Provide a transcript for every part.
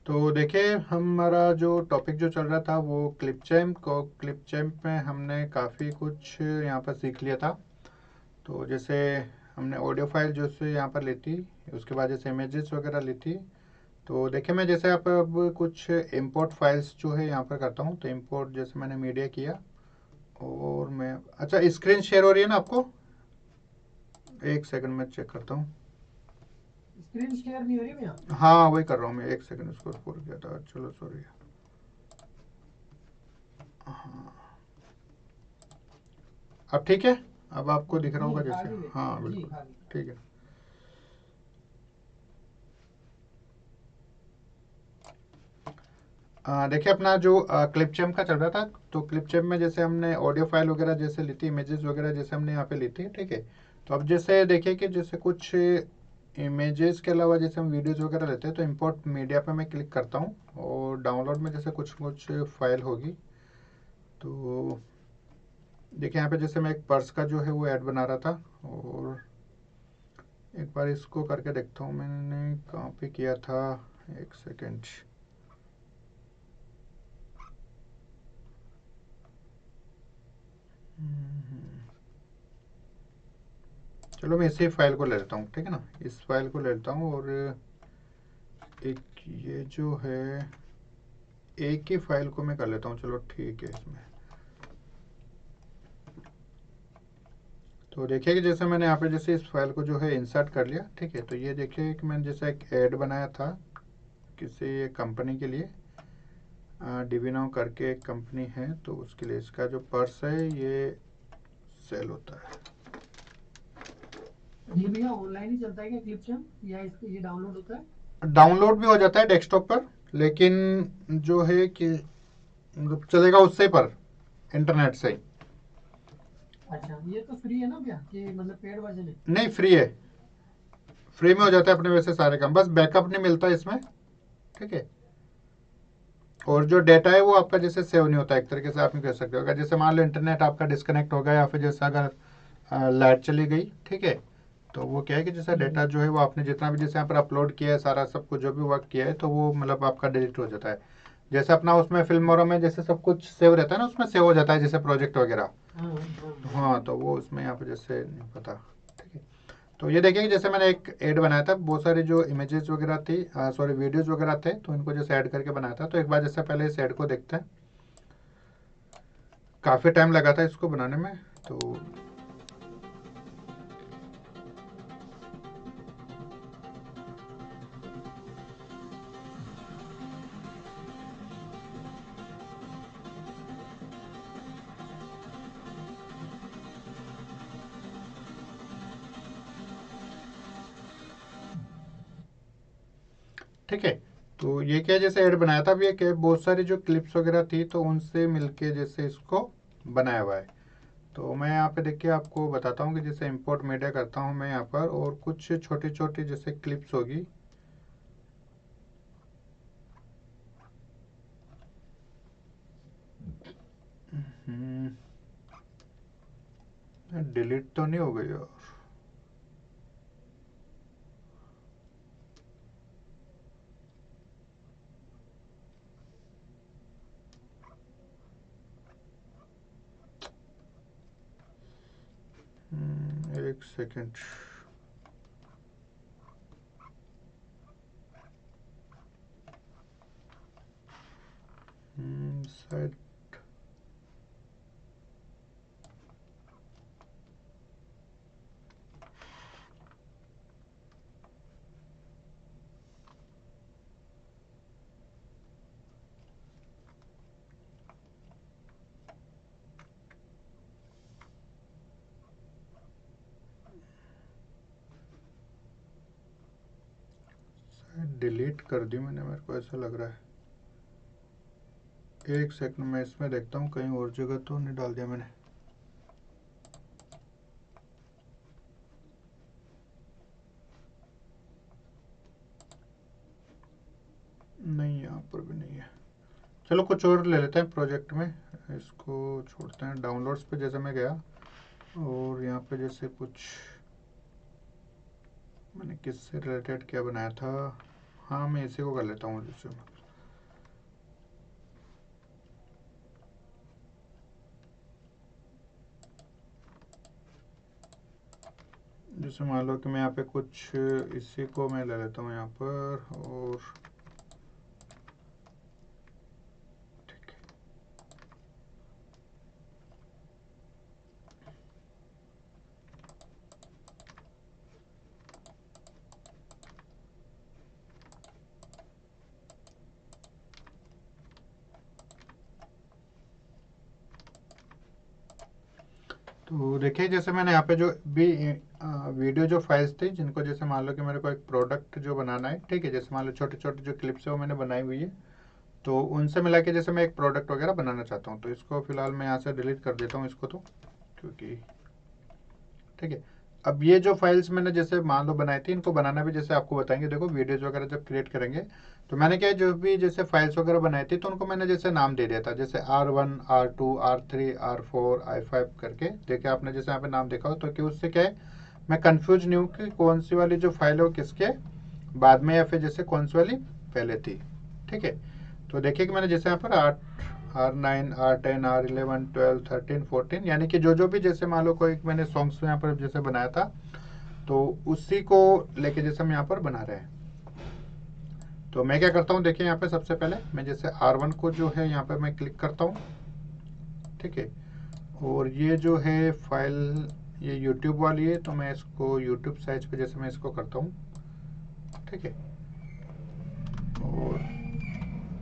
तो देखिए, हमारा जो टॉपिक जो चल रहा था वो क्लिप चैम्प में हमने काफ़ी कुछ यहाँ पर सीख लिया था। तो जैसे हमने ऑडियो फाइल जो से यहाँ पर ली थी, उसके बाद जैसे इमेजेस वगैरह ली थी। तो देखिए, मैं जैसे आप अब कुछ इंपोर्ट फाइल्स जो है यहाँ पर करता हूँ। तो इंपोर्ट जैसे मैंने मीडिया किया, और मैं अच्छा, स्क्रीन शेयर हो रही है ना आपको? एक सेकंड में चेक करता हूँ। स्क्रीन शेयर नहीं हो रही भैया। हाँ, वही कर रहा हूँ मैं। एक सेकंड, उसको भूल गया था, चलो सॉरी। हाँ, अब ठीक है। अब आपको दिख रहा होगा आ जैसे, गई है। हाँ जी बिल्कुल। आ गई। ठीक है। देखिए, अपना जो क्लिप चैम्प का चल रहा था, तो क्लिप चैम्प में जैसे हमने ऑडियो फाइल वगैरह जैसे ली थी, इमेजेस वगैरह जैसे हमने यहाँ पे ली थी, ठीक है। तो अब जैसे देखिए कि जैसे कुछ इमेजेस के अलावा जैसे हम वीडियोस वगैरह लेते हैं, तो इंपोर्ट मीडिया पे मैं क्लिक करता हूँ, और डाउनलोड में जैसे कुछ कुछ फाइल होगी। तो देखिए, यहाँ पे जैसे मैं एक पर्स का जो है वो ऐड बना रहा था, और एक बार इसको करके देखता हूँ, मैंने कहाँ पे किया था। एक सेकेंड। चलो, मैं इसी फाइल को ले लेता हूँ, ठीक है ना। इस फाइल को ले लेता हूँ, और एक ये जो है, एक ही फाइल को मैं कर लेता हूँ, चलो ठीक है इसमें। तो देखिए कि जैसे मैंने यहाँ पे जैसे इस फाइल को जो है इंसर्ट कर लिया, ठीक है। तो ये देखिए कि मैंने जैसे एक ऐड बनाया था किसी कंपनी के लिए। डिविनो करके एक कंपनी है, तो उसके लिए इसका जो पर्स है ये सेल होता है। ये भैया ऑनलाइन ही चलता है क्या क्लिप चैम्प, या इसको ये डाउनलोड होता है? डाउनलोड भी हो जाता है डेस्कटॉप पर, लेकिन जो है कि मतलब चलेगा उससे पर, इंटरनेट से ही। अच्छा, ये तो फ्री है ना भैया, कि मतलब पेड वर्जन है? नहीं, फ्री है। फ्री में हो जाता अच्छा। है अपने वैसे सारे काम, बस बैकअप नहीं मिलता इसमें, ठीक है। और जो डेटा है वो आपका जैसे सेव नहीं होता, एक तरीके से आप नहीं कह सकते हो। अगर जैसे मान लो इंटरनेट आपका डिस्कनेक्ट हो गया, या फिर जैसे अगर लाइट चली गई, ठीक है। तो वो क्या है कि जैसा हम्म। डेटा जो है वो आपने जितना भी जैसे यहाँ पर अपलोड किया है, सारा सब कुछ जो भी वर्क किया है, तो वो मतलब आपका डिलीट हो जाता है। जैसे अपना उसमें फिल्म वगैरह में जैसे सब कुछ सेव रहता है ना, उसमें सेव हो जाता है जैसे प्रोजेक्ट वगैरह। हाँ हाँ हाँ। हाँ, तो वो उसमें यहाँ पे जैसे नहीं पता, ठीक है। तो ये देखिए कि जैसे मैंने एक ऐड बनाया था, बहुत सारी जो इमेजेस वगैरह थी, सॉरी वीडियोस वगैरह थे, तो इनको जैसे ऐड करके बनाया था। तो एक बार जैसे पहले इस ऐड को देखते हैं। काफ़ी टाइम लगा था इसको बनाने में। तो ठीक है। तो ये क्या जैसे ऐड बनाया था, अब ये क्या बहुत सारी जो क्लिप्स वगैरह थी, तो उनसे मिलके जैसे इसको बनाया हुआ है। तो मैं यहाँ पे देखिए आपको बताता हूँ कि जैसे इंपोर्ट मीडिया करता हूँ मैं यहाँ पर, और कुछ छोटी छोटी जैसे क्लिप्स होगी। डिलीट तो नहीं हो गई? और एक सेकेंड। शायद डिलीट कर दी मैंने, मेरे को ऐसा लग रहा है। एक सेकंड में इसमें देखता हूँ कहीं और जगह तो नहीं डाल दिया मैंने। नहीं, यहाँ पर भी नहीं है। चलो कुछ और ले लेते हैं प्रोजेक्ट में। इसको छोड़ते हैं। डाउनलोड्स पे जैसे मैं गया, और यहाँ पे जैसे कुछ मैंने किससे रिलेटेड क्या बनाया था। हाँ मैं इसी को कर लेता हूँ जैसे। जैसे मान लो कि मैं यहाँ पे कुछ इसी को मैं ले लेता हूँ यहाँ पर, और ठीक है। तो देखिए जैसे मैंने यहाँ पे जो भी वीडियो जो फाइल्स थी, जिनको जैसे मान लो कि मेरे को एक प्रोडक्ट जो बनाना है, ठीक है, जैसे मान लो छोटे छोटे जो क्लिप्स है वो मैंने बनाई हुई है, तो उनसे मिला के जैसे मैं एक प्रोडक्ट वगैरह बनाना चाहता हूँ, तो इसको फिलहाल मैं यहाँ से डिलीट कर देता हूँ इसको, तो क्योंकि ठीक है। अब ये जो फाइल्स मैंने जैसे मान लो बनाई थी, इनको बनाना भी जैसे आपको बताएंगे। देखो वीडियोज वगैरह जब क्रिएट करेंगे तो मैंने क्या है, जो भी जैसे फाइल्स वगैरह बनाई थी तो उनको मैंने जैसे नाम दे दिया था, जैसे R1 R2 R3 R4 I5 करके। देखिए आपने जैसे यहाँ पे नाम देखा हो, तो कि उससे क्या है, मैं कंफ्यूज नहीं हूँ कि कौन सी वाली जो फाइल है वो किसके बाद में या फिर जैसे कौन सी वाली पहले थी, ठीक है। तो देखिए कि मैंने जैसे यहाँ पर R9 R10 R11 12 13 14, यानी कि जो जो भी जैसे मान लो कोई मैंने सॉन्ग्स यहाँ पर जैसे बनाया था, तो उसी को लेके जैसे हम यहाँ पर बना रहे हैं। तो मैं क्या करता हूँ, देखिए यहाँ पे सबसे पहले मैं जैसे R1 को जो है यहाँ पे मैं क्लिक करता हूँ, ठीक है। और ये जो है फाइल ये YouTube वाली है, तो मैं इसको YouTube साइज पे जैसे मैं इसको करता हूँ, ठीक है। और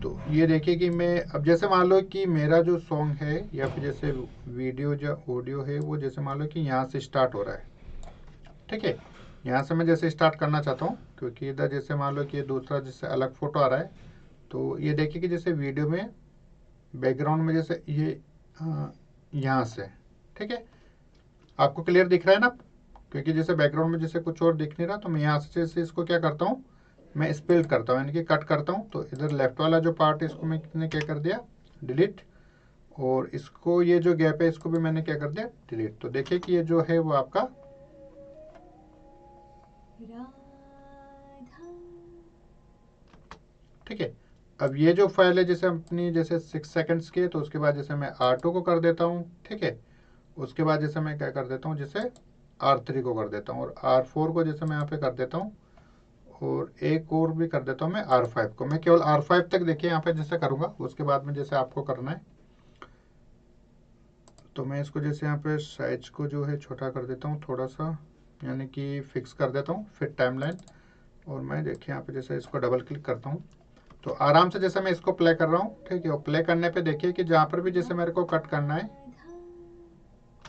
तो ये देखिए कि मैं अब जैसे मान लो कि मेरा जो सॉन्ग है या फिर जैसे वीडियो जो ऑडियो है वो जैसे मान लो कि यहाँ से स्टार्ट हो रहा है, ठीक है। यहाँ से मैं जैसे स्टार्ट करना चाहता हूँ, क्योंकि इधर जैसे मान लो कि ये दूसरा जैसे अलग फोटो आ रहा है, तो ये देखिए कि जैसे वीडियो में बैकग्राउंड में जैसे ये यहाँ से, ठीक है। आपको क्लियर दिख रहा है ना, क्योंकि जैसे बैकग्राउंड में जैसे कुछ और दिख नहीं रहा, तो मैं यहाँ से जैसे इसको क्या करता हूँ, मैं स्पेल करता हूँ, यानी कि कट करता हूँ। तो इधर लेफ्ट वाला जो पार्ट है इसको मैंने क्या कर दिया, डिलीट। और इसको ये जो गैप है इसको भी मैंने क्या कर दिया, डिलीट। तो देखिए कि ये जो है वो आपका, ठीक है। अब ये जो फाइल है जैसे अपनी जैसे 6 सेकंड्स की है, तो उसके बाद जैसे मैं R2 को कर देता हूँ, ठीक है। उसके बाद जैसे मैं क्या कर देता हूँ, जैसे R3 को कर देता हूँ, और R4 को जैसे मैं यहाँ पे कर देता हूँ, और एक और भी कर देता हूँ मैं R5 को। मैं केवल R5 तक देखिए यहाँ पे जैसे करूँगा, उसके बाद में जैसे आपको करना है, तो मैं इसको जैसे यहाँ पे साइज को जो है छोटा कर देता हूँ थोड़ा सा, यानी कि फिक्स कर देता हूँ फिट टाइमलाइन। और मैं देखिए यहाँ पे जैसे इसको डबल क्लिक करता हूँ, तो आराम से जैसे मैं इसको प्ले कर रहा हूँ, ठीक है। और प्ले करने पे देखिए कि जहाँ पर भी जैसे मेरे को कट करना है,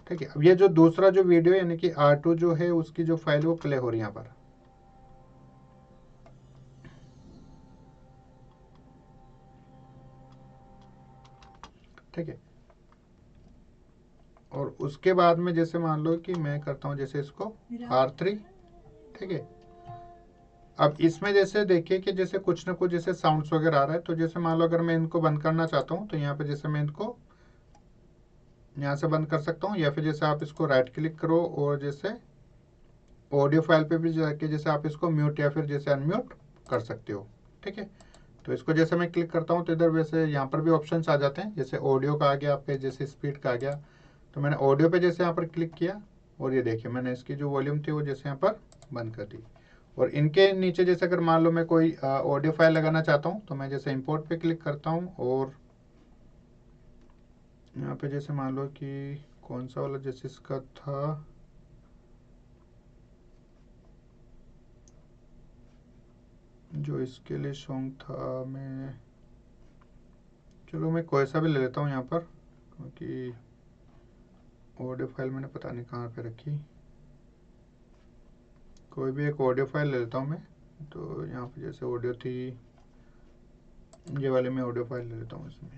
ठीक है। अब ये जो दूसरा जो वीडियो यानी कि R2 जो है उसकी जो फाइल वो प्ले हो रही है यहाँ पर, ठीक है। और उसके बाद में जैसे मान लो कि मैं करता हूँ जैसे इसको R3, ठीक है। अब इसमें जैसे देखिए कि जैसे कुछ ना कुछ जैसे साउंड्स वगैरह आ रहा है, तो जैसे मान लो अगर मैं इनको बंद करना चाहता हूँ, तो यहाँ पे जैसे मैं इनको यहाँ से बंद कर सकता हूँ, या फिर जैसे आप इसको राइट क्लिक करो और जैसे ऑडियो फाइल पे भी जाके जैसे आप इसको म्यूट या फिर जैसे अनम्यूट कर सकते हो, ठीक है। तो इसको जैसे मैं क्लिक करता हूँ तो इधर वैसे यहाँ पर भी ऑप्शंस आ जाते हैं, जैसे ऑडियो का आ गया आपके, जैसे स्पीड का आ गया। तो मैंने ऑडियो पे जैसे यहाँ पर क्लिक किया, और ये देखिए मैंने इसकी जो वॉल्यूम थी वो जैसे यहाँ पर बंद कर दी। और इनके नीचे जैसे अगर मान लो मैं कोई ऑडियो फाइल लगाना चाहता हूँ, तो मैं जैसे इंपोर्ट पे क्लिक करता हूँ, और यहाँ पे जैसे मान लो कि कौन सा वाला जैसे इसका था, जो इसके लिए सॉन्ग था, मैं चलो मैं कोई सा भी ले लेता हूँ यहाँ पर, क्योंकि ऑडियो फाइल मैंने पता नहीं कहाँ पे रखी। कोई भी एक ऑडियो फाइल ले लेता हूँ मैं। तो यहाँ पे जैसे ऑडियो थी, ये वाले मैं ऑडियो फाइल ले लेता हूँ, इसमें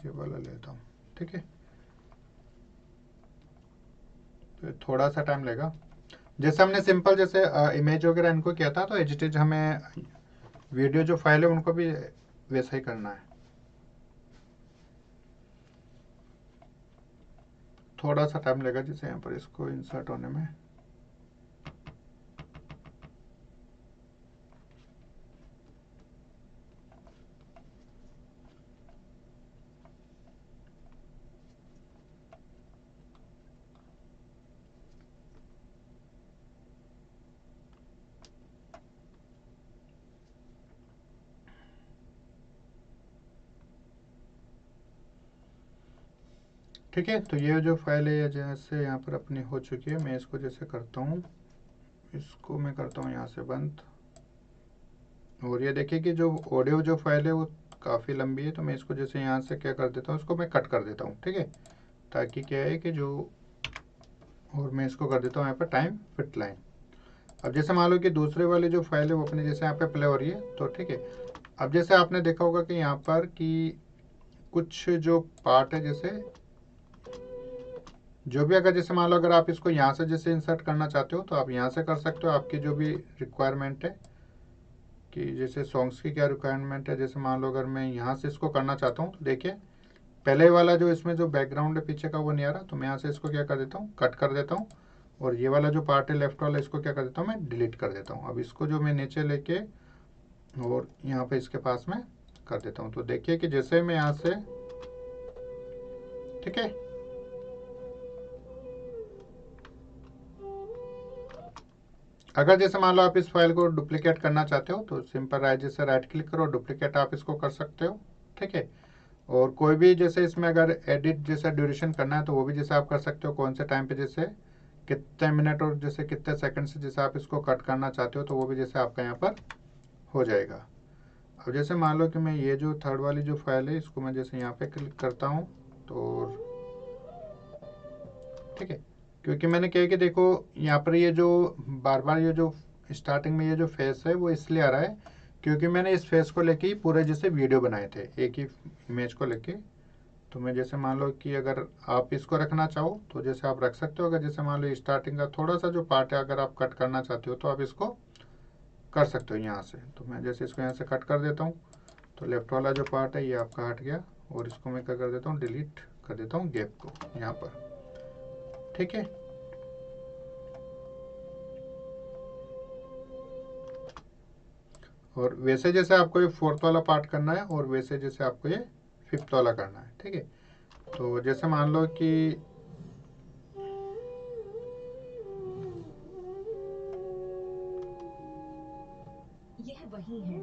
ये वाला ले लेता हूँ, ठीक है। तो थोड़ा सा टाइम लगेगा। जैसे हमने सिंपल जैसे इमेज वगैरह इनको किया था, तो एज इट इज हमें वीडियो जो फाइल है उनको भी वैसा ही करना है। थोड़ा सा टाइम लगेगा जैसे यहाँ पर इसको इंसर्ट होने में। ठीक है। तो ये जो फाइल है जैसे यहाँ पर अपनी हो चुकी है, मैं इसको जैसे करता हूँ, इसको मैं करता हूँ यहाँ से बंद। और ये देखिए कि जो ऑडियो जो फाइल है वो काफ़ी लंबी है, तो मैं इसको जैसे यहाँ से क्या कर देता हूँ, इसको मैं कट कर देता हूँ, ठीक है। ताकि क्या है कि जो, और मैं इसको कर देता हूँ यहाँ पर टाइम फिट लाइन। अब जैसे मान लो कि दूसरे वाले जो फाइल है वो अपने जैसे यहाँ पे प्ले हो रही है, तो ठीक है। अब जैसे आपने देखा होगा कि यहाँ पर कि कुछ जो पार्ट है, जैसे जो भी, अगर जैसे मान लो अगर आप इसको यहाँ से जैसे इंसर्ट करना चाहते हो तो आप यहाँ से कर सकते हो, आपकी जो भी रिक्वायरमेंट है कि जैसे सॉन्ग्स की क्या रिक्वायरमेंट है। जैसे मान लो अगर मैं यहाँ से इसको करना चाहता हूँ तो देखिए पहले वाला जो इसमें जो बैकग्राउंड है पीछे का वो नहीं आ रहा, तो मैं यहाँ से इसको क्या कर देता हूँ, कट कर देता हूँ। और ये वाला जो पार्ट है लेफ्ट वाला, इसको क्या कर देता हूँ, मैं डिलीट कर देता हूँ। अब इसको जो मैं नीचे लेके और यहाँ पे इसके पास में कर देता हूँ, तो देखिए कि जैसे मैं यहाँ से, ठीक है, अगर जैसे मान लो आप इस फाइल को डुप्लीकेट करना चाहते हो तो सिंपल जैसे राइट क्लिक करो, डुप्लीकेट आप इसको कर सकते हो, ठीक है। और कोई भी जैसे इसमें अगर एडिट जैसा ड्यूरेशन करना है तो वो भी जैसे आप कर सकते हो, कौन से टाइम पे जैसे कितने मिनट और जैसे कितने सेकंड से जैसे आप इसको कट करना चाहते हो, तो वो भी जैसे आपका यहाँ पर हो जाएगा। अब जैसे मान लो कि मैं ये जो थर्ड वाली जो फाइल है इसको मैं जैसे यहाँ पे क्लिक करता हूँ, तो ठीक है, क्योंकि मैंने क्या है कि देखो यहाँ पर ये जो बार बार ये जो स्टार्टिंग में ये जो फेस है वो इसलिए आ रहा है क्योंकि मैंने इस फेस को लेके ही पूरे जैसे वीडियो बनाए थे, एक ही इमेज को लेके। तो मैं जैसे मान लो कि अगर आप इसको रखना चाहो तो जैसे आप रख सकते हो। अगर जैसे मान लो स्टार्टिंग का थोड़ा सा जो पार्ट है अगर आप कट करना चाहते हो तो आप इसको कर सकते हो यहाँ से। तो मैं जैसे इसको यहाँ से कट कर देता हूँ, तो लेफ्ट वाला जो पार्ट है ये आपका हट गया, और इसको मैं क्या कर देता हूँ, डिलीट कर देता हूँ गैप को यहाँ पर, ठीक है। और वैसे जैसे आपको ये फोर्थ वाला पार्ट करना है और वैसे जैसे आपको ये फिफ्थ वाला करना है, ठीक है। तो जैसे मान लो कि यह वही है।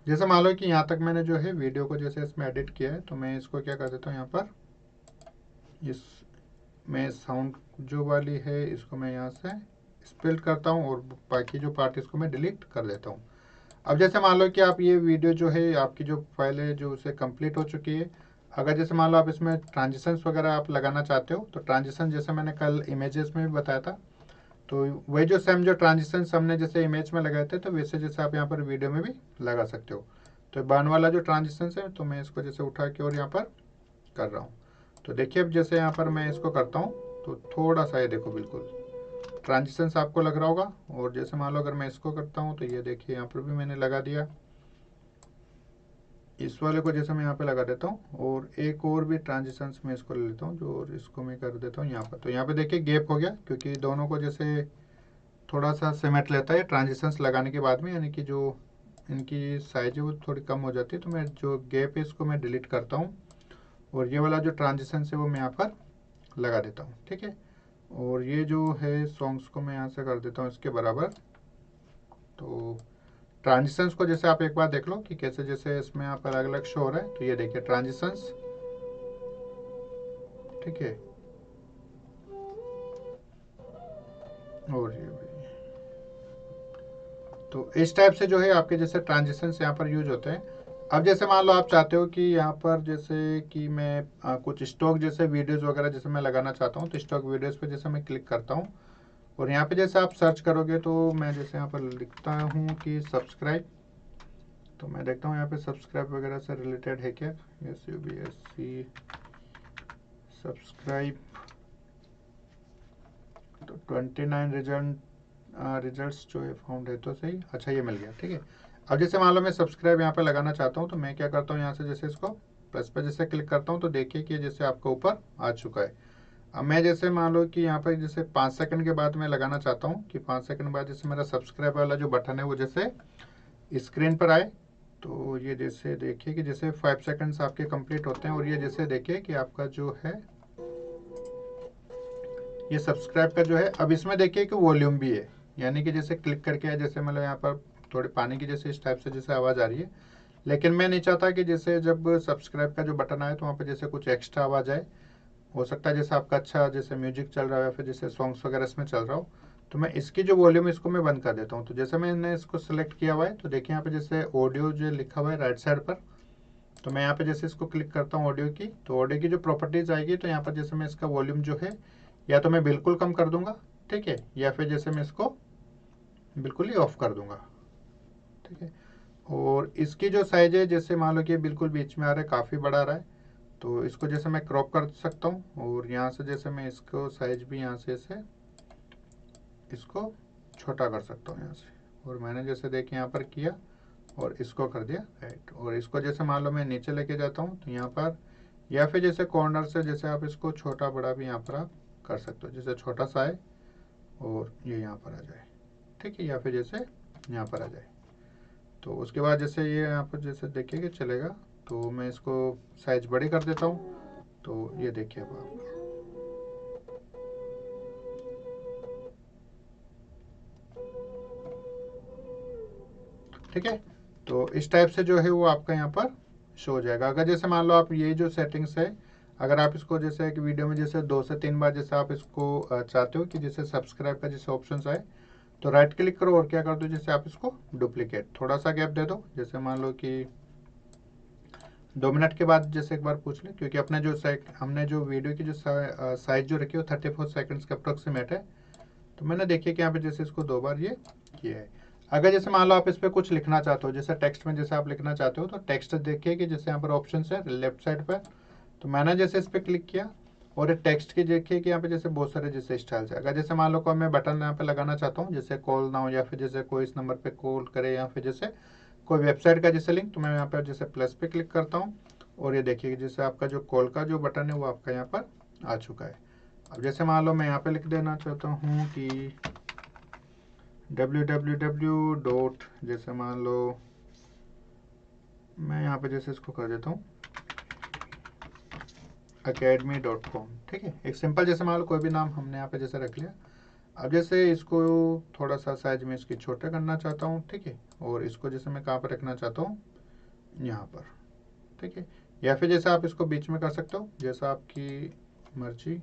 जैसे मान लो कि यहाँ तक मैंने जो है वीडियो को जैसे इसमें एडिट किया है, तो मैं इसको क्या कर देता हूँ, यहाँ पर इस मैं साउंड जो वाली है इसको मैं यहाँ से स्प्लिट करता हूँ और बाकी जो पार्ट इसको मैं डिलीट कर देता हूँ। अब जैसे मान लो कि आप ये वीडियो जो है आपकी जो फाइल है जो उसे कंप्लीट हो चुकी है, अगर जैसे मान लो आप इसमें ट्रांजिशंस वगैरह आप लगाना चाहते हो, तो ट्रांजिशन जैसे मैंने कल इमेजेस में भी बताया था, तो वही जो सेम जो ट्रांजिशन हमने जैसे इमेज में लगाए थे, तो वैसे जैसे आप यहाँ पर वीडियो में भी लगा सकते हो। तो बर्न वाला जो ट्रांजिशन है तो मैं इसको जैसे उठा के और यहाँ पर कर रहा हूँ। तो देखिए अब जैसे यहाँ पर मैं इसको करता हूँ तो थोड़ा सा ये देखो बिल्कुल ट्रांजिशंस आपको लग रहा होगा। और जैसे मान लो अगर मैं इसको करता हूँ तो ये देखिए यहाँ पर भी मैंने लगा दिया। इस वाले को जैसे मैं यहाँ पे लगा देता हूँ और एक और भी ट्रांजिशंस में इसको ले लेता हूँ जो, और इसको मैं कर देता हूँ यहाँ पर। तो यहाँ पे देखिए गैप हो गया क्योंकि दोनों को जैसे थोड़ा सा सिमेट लेता है ट्रांजिशंस लगाने के बाद में, यानी कि जो इनकी साइज है वो थोड़ी कम हो जाती है। तो मैं जो गैप है इसको मैं डिलीट करता हूँ और ये वाला जो ट्रांजिशन है वो मैं यहाँ पर लगा देता हूँ, ठीक है। और ये जो है सॉन्ग्स को मैं यहाँ से कर देता हूँ इसके बराबर। तो ट्रांजिशंस को जैसे आप एक बार देख लो कि कैसे जैसे इसमें यहाँ पर अलग अलग शो हो रहा है। तो ये देखिए ट्रांजिशंस, ठीक है। और ये भी, तो इस टाइप से जो है आपके जैसे ट्रांजिशंस यहाँ पर यूज होते हैं। अब जैसे मान लो आप चाहते हो कि यहाँ पर जैसे कि मैं कुछ स्टॉक जैसे वीडियोस वगैरह जैसे मैं लगाना चाहता हूँ, तो स्टॉक वीडियोस पे जैसे मैं क्लिक करता हूँ और यहाँ पे जैसे आप सर्च करोगे तो मैं जैसे यहाँ पर लिखता हूँ कि सब्सक्राइब। तो मैं देखता हूँ यहाँ पे सब्सक्राइब वगैरह से रिलेटेड है क्या, SUBSC सब्सक्राइब। तो 29 रिजल्ट्स जो है फाउंड है, तो सही, अच्छा ये मिल गया, ठीक है। अब जैसे मान लो मैं सब्सक्राइब यहाँ पे लगाना चाहता हूँ, तो मैं क्या करता हूँ, यहाँ से जैसे इसको प्लस पे जैसे क्लिक करता हूँ तो देखिए कि जैसे आपके ऊपर आ चुका है। अब मैं जैसे मान लो कि यहाँ पर जैसे 5 सेकंड के बाद मैं लगाना चाहता हूँ कि 5 सेकंड बाद जैसे मेरा सब्सक्राइब वाला जो बटन है वो जैसे स्क्रीन पर आए। तो ये जैसे देखिए कि जैसे 5 सेकंड्स आपके कंप्लीट होते हैं और ये जैसे देखिए कि आपका जो है ये सब्सक्राइब का जो है, अब इसमें देखिए कि वॉल्यूम भी है, यानी कि जैसे क्लिक करके जैसे मतलब यहाँ पर थोड़ी पानी की जैसे इस टाइप से जैसे आवाज़ आ रही है, लेकिन मैं नहीं चाहता कि जैसे जब सब्सक्राइब का जो बटन आए तो वहाँ पे जैसे कुछ एक्स्ट्रा आवाज़ आए। हो सकता है जैसे आपका अच्छा जैसे म्यूजिक चल रहा है या फिर जैसे सॉन्ग्स वगैरह इसमें चल रहा हो, तो मैं इसकी जो वॉल्यूम इसको मैं बंद कर देता हूँ। तो जैसे मैंने इसको सेलेक्ट किया हुआ है तो देखिए यहाँ पे जैसे ऑडियो जो लिखा हुआ है राइट साइड पर, तो मैं यहाँ पे जैसे इसको क्लिक करता हूँ ऑडियो की, तो ऑडियो की जो प्रॉपर्टीज आएगी तो यहाँ पर जैसे मैं इसका वॉल्यूम जो है या तो मैं बिल्कुल कम कर दूंगा, ठीक है, या फिर जैसे मैं इसको बिल्कुल ही ऑफ कर दूंगा, ठीक है। और इसकी जो साइज है जैसे मान लो कि बिल्कुल बीच में आ रहा है, काफ़ी बड़ा आ रहा है, तो इसको जैसे मैं क्रॉप कर सकता हूँ और यहाँ से जैसे मैं इसको साइज भी यहाँ से इसको छोटा कर सकता हूँ यहाँ से। और मैंने जैसे देखिए यहाँ पर किया और इसको कर दिया राइट। और इसको जैसे मान लो मैं नीचे लेके जाता हूँ तो यहाँ पर या फिर जैसे कॉर्नर से जैसे आप इसको छोटा बड़ा भी यहाँ पर आप कर सकते हो, जैसे छोटा सा है और ये यहाँ पर आ जाए, ठीक है, या फिर जैसे यहाँ पर आ जाए। तो उसके बाद जैसे ये यहाँ पर जैसे देखिए कि चलेगा, तो मैं इसको साइज बड़ी कर देता हूँ, तो ये देखिए अब आप, ठीक है। तो इस टाइप से जो है वो आपका यहाँ पर शो हो जाएगा। अगर जैसे मान लो आप ये जो सेटिंग्स है, अगर आप इसको जैसे एक वीडियो में जैसे 2 से 3 बार जैसे आप इसको चाहते हो कि जैसे सब्सक्राइब का जैसे ऑप्शन आए, तो राइट क्लिक करो और क्या कर दो, जैसे आप इसको डुप्लीकेट थोड़ा सा गैप दे दो, जैसे मान लो कि 2 मिनट के बाद जैसे एक बार पूछ लें, क्योंकि अपने जो हमने जो वीडियो की जो साइज जो रखी है वो 34 सेकंड्स के अप्रोक्सीमेट है। तो मैंने देखिए कि यहाँ पे जैसे इसको 2 बार ये किया है। अगर जैसे मान लो आप इस पर कुछ लिखना चाहते हो, जैसे टेक्स्ट में जैसे आप लिखना चाहते हो, तो टेक्स्ट देखिए कि जैसे यहाँ पर ऑप्शन है लेफ्ट साइड पर, तो मैंने जैसे इस पर क्लिक किया और ये टेक्स्ट की देखिए कि यहाँ पे जैसे बहुत सारे जैसे स्टाइल है। अगर जैसे मान लो कोई मैं बटन यहाँ पे लगाना चाहता हूँ, जैसे कॉल ना हो या फिर जैसे कोई इस नंबर पे कॉल करे या फिर जैसे कोई वेबसाइट का जैसे लिंक, तो मैं यहाँ पर जैसे प्लस पे क्लिक करता हूँ और ये देखिए जैसे आपका जो कॉल का जो बटन है वो आपका यहाँ पर आ चुका है। अब जैसे मान लो मैं यहाँ पे लिख देना चाहता हूँ कि www. जैसे मान लो मैं यहाँ पे जैसे इसको कर देता हूँ academy.com, ठीक है। एक सिंपल जैसे मान लो कोई भी नाम हमने यहाँ पे जैसे रख लिया। अब जैसे इसको थोड़ा सा साइज में इसकी छोटा करना चाहता हूँ, ठीक है, और इसको जैसे मैं कहाँ पर रखना चाहता हूँ, यहाँ पर, ठीक है, या फिर जैसे आप इसको बीच में कर सकते हो जैसा आपकी मर्जी।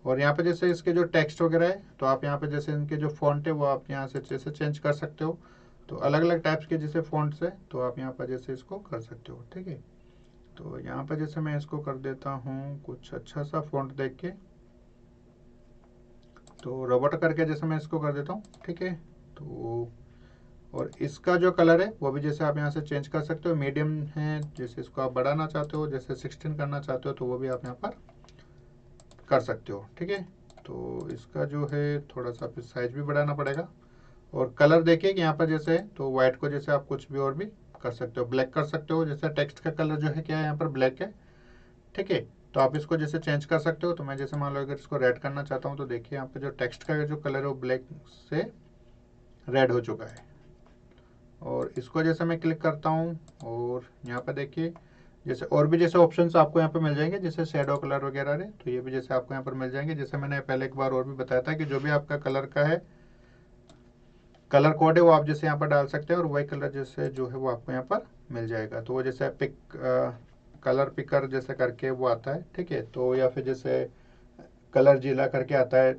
और यहाँ पे जैसे इसके जो टेक्स्ट वगैरह है तो आप यहाँ पे जैसे इनके जो फॉन्ट है वो आप यहाँ से जैसे चेंज कर सकते हो। तो अलग अलग टाइप्स के जैसे फॉन्ट्स है तो आप यहाँ पर जैसे इसको कर सकते हो, ठीक है। तो यहाँ पर जैसे मैं इसको कर देता हूँ कुछ अच्छा सा फॉन्ट देख के, तो रोबोट करके जैसे मैं इसको कर देता हूँ, ठीक है। तो और इसका जो कलर है वो भी जैसे आप यहाँ से चेंज कर सकते हो, मीडियम है, जैसे इसको आप बढ़ाना चाहते हो, जैसे 16 करना चाहते हो तो वो भी आप यहाँ पर कर सकते हो, ठीक है। तो इसका जो है थोड़ा सा फिर साइज भी बढ़ाना पड़ेगा। और कलर देखिए कि यहाँ पर जैसे है तो वाइट को जैसे आप कुछ भी और भी कर सकते हो, ब्लैक कर सकते हो, जैसे टेक्स्ट का कलर जो है क्या है यहाँ पर ब्लैक है, ठीक है। तो आप इसको जैसे चेंज कर सकते हो। तो मैं जैसे मान लो अगर इसको रेड करना चाहता हूँ तो देखिए यहाँ पे जो टेक्स्ट का जो कलर है वो ब्लैक से रेड हो चुका है। और इसको जैसे मैं क्लिक करता हूँ और यहाँ पर देखिए जैसे और भी जैसे ऑप्शंस आपको यहाँ पे मिल जाएंगे, जैसे शेडो कलर वगैरह है, तो ये भी जैसे आपको यहाँ पर मिल जाएंगे। जैसे मैंने पहले एक बार और भी बताया था कि जो भी आपका कलर का है कलर कोड है वो आप जैसे यहाँ पर डाल सकते हैं और वही कलर जैसे जो है वो आपको यहाँ पर मिल जाएगा। तो वो जैसे पिक कलर पिकर जैसे करके वो आता है, ठीक है। तो या फिर जैसे कलर जिला करके आता है,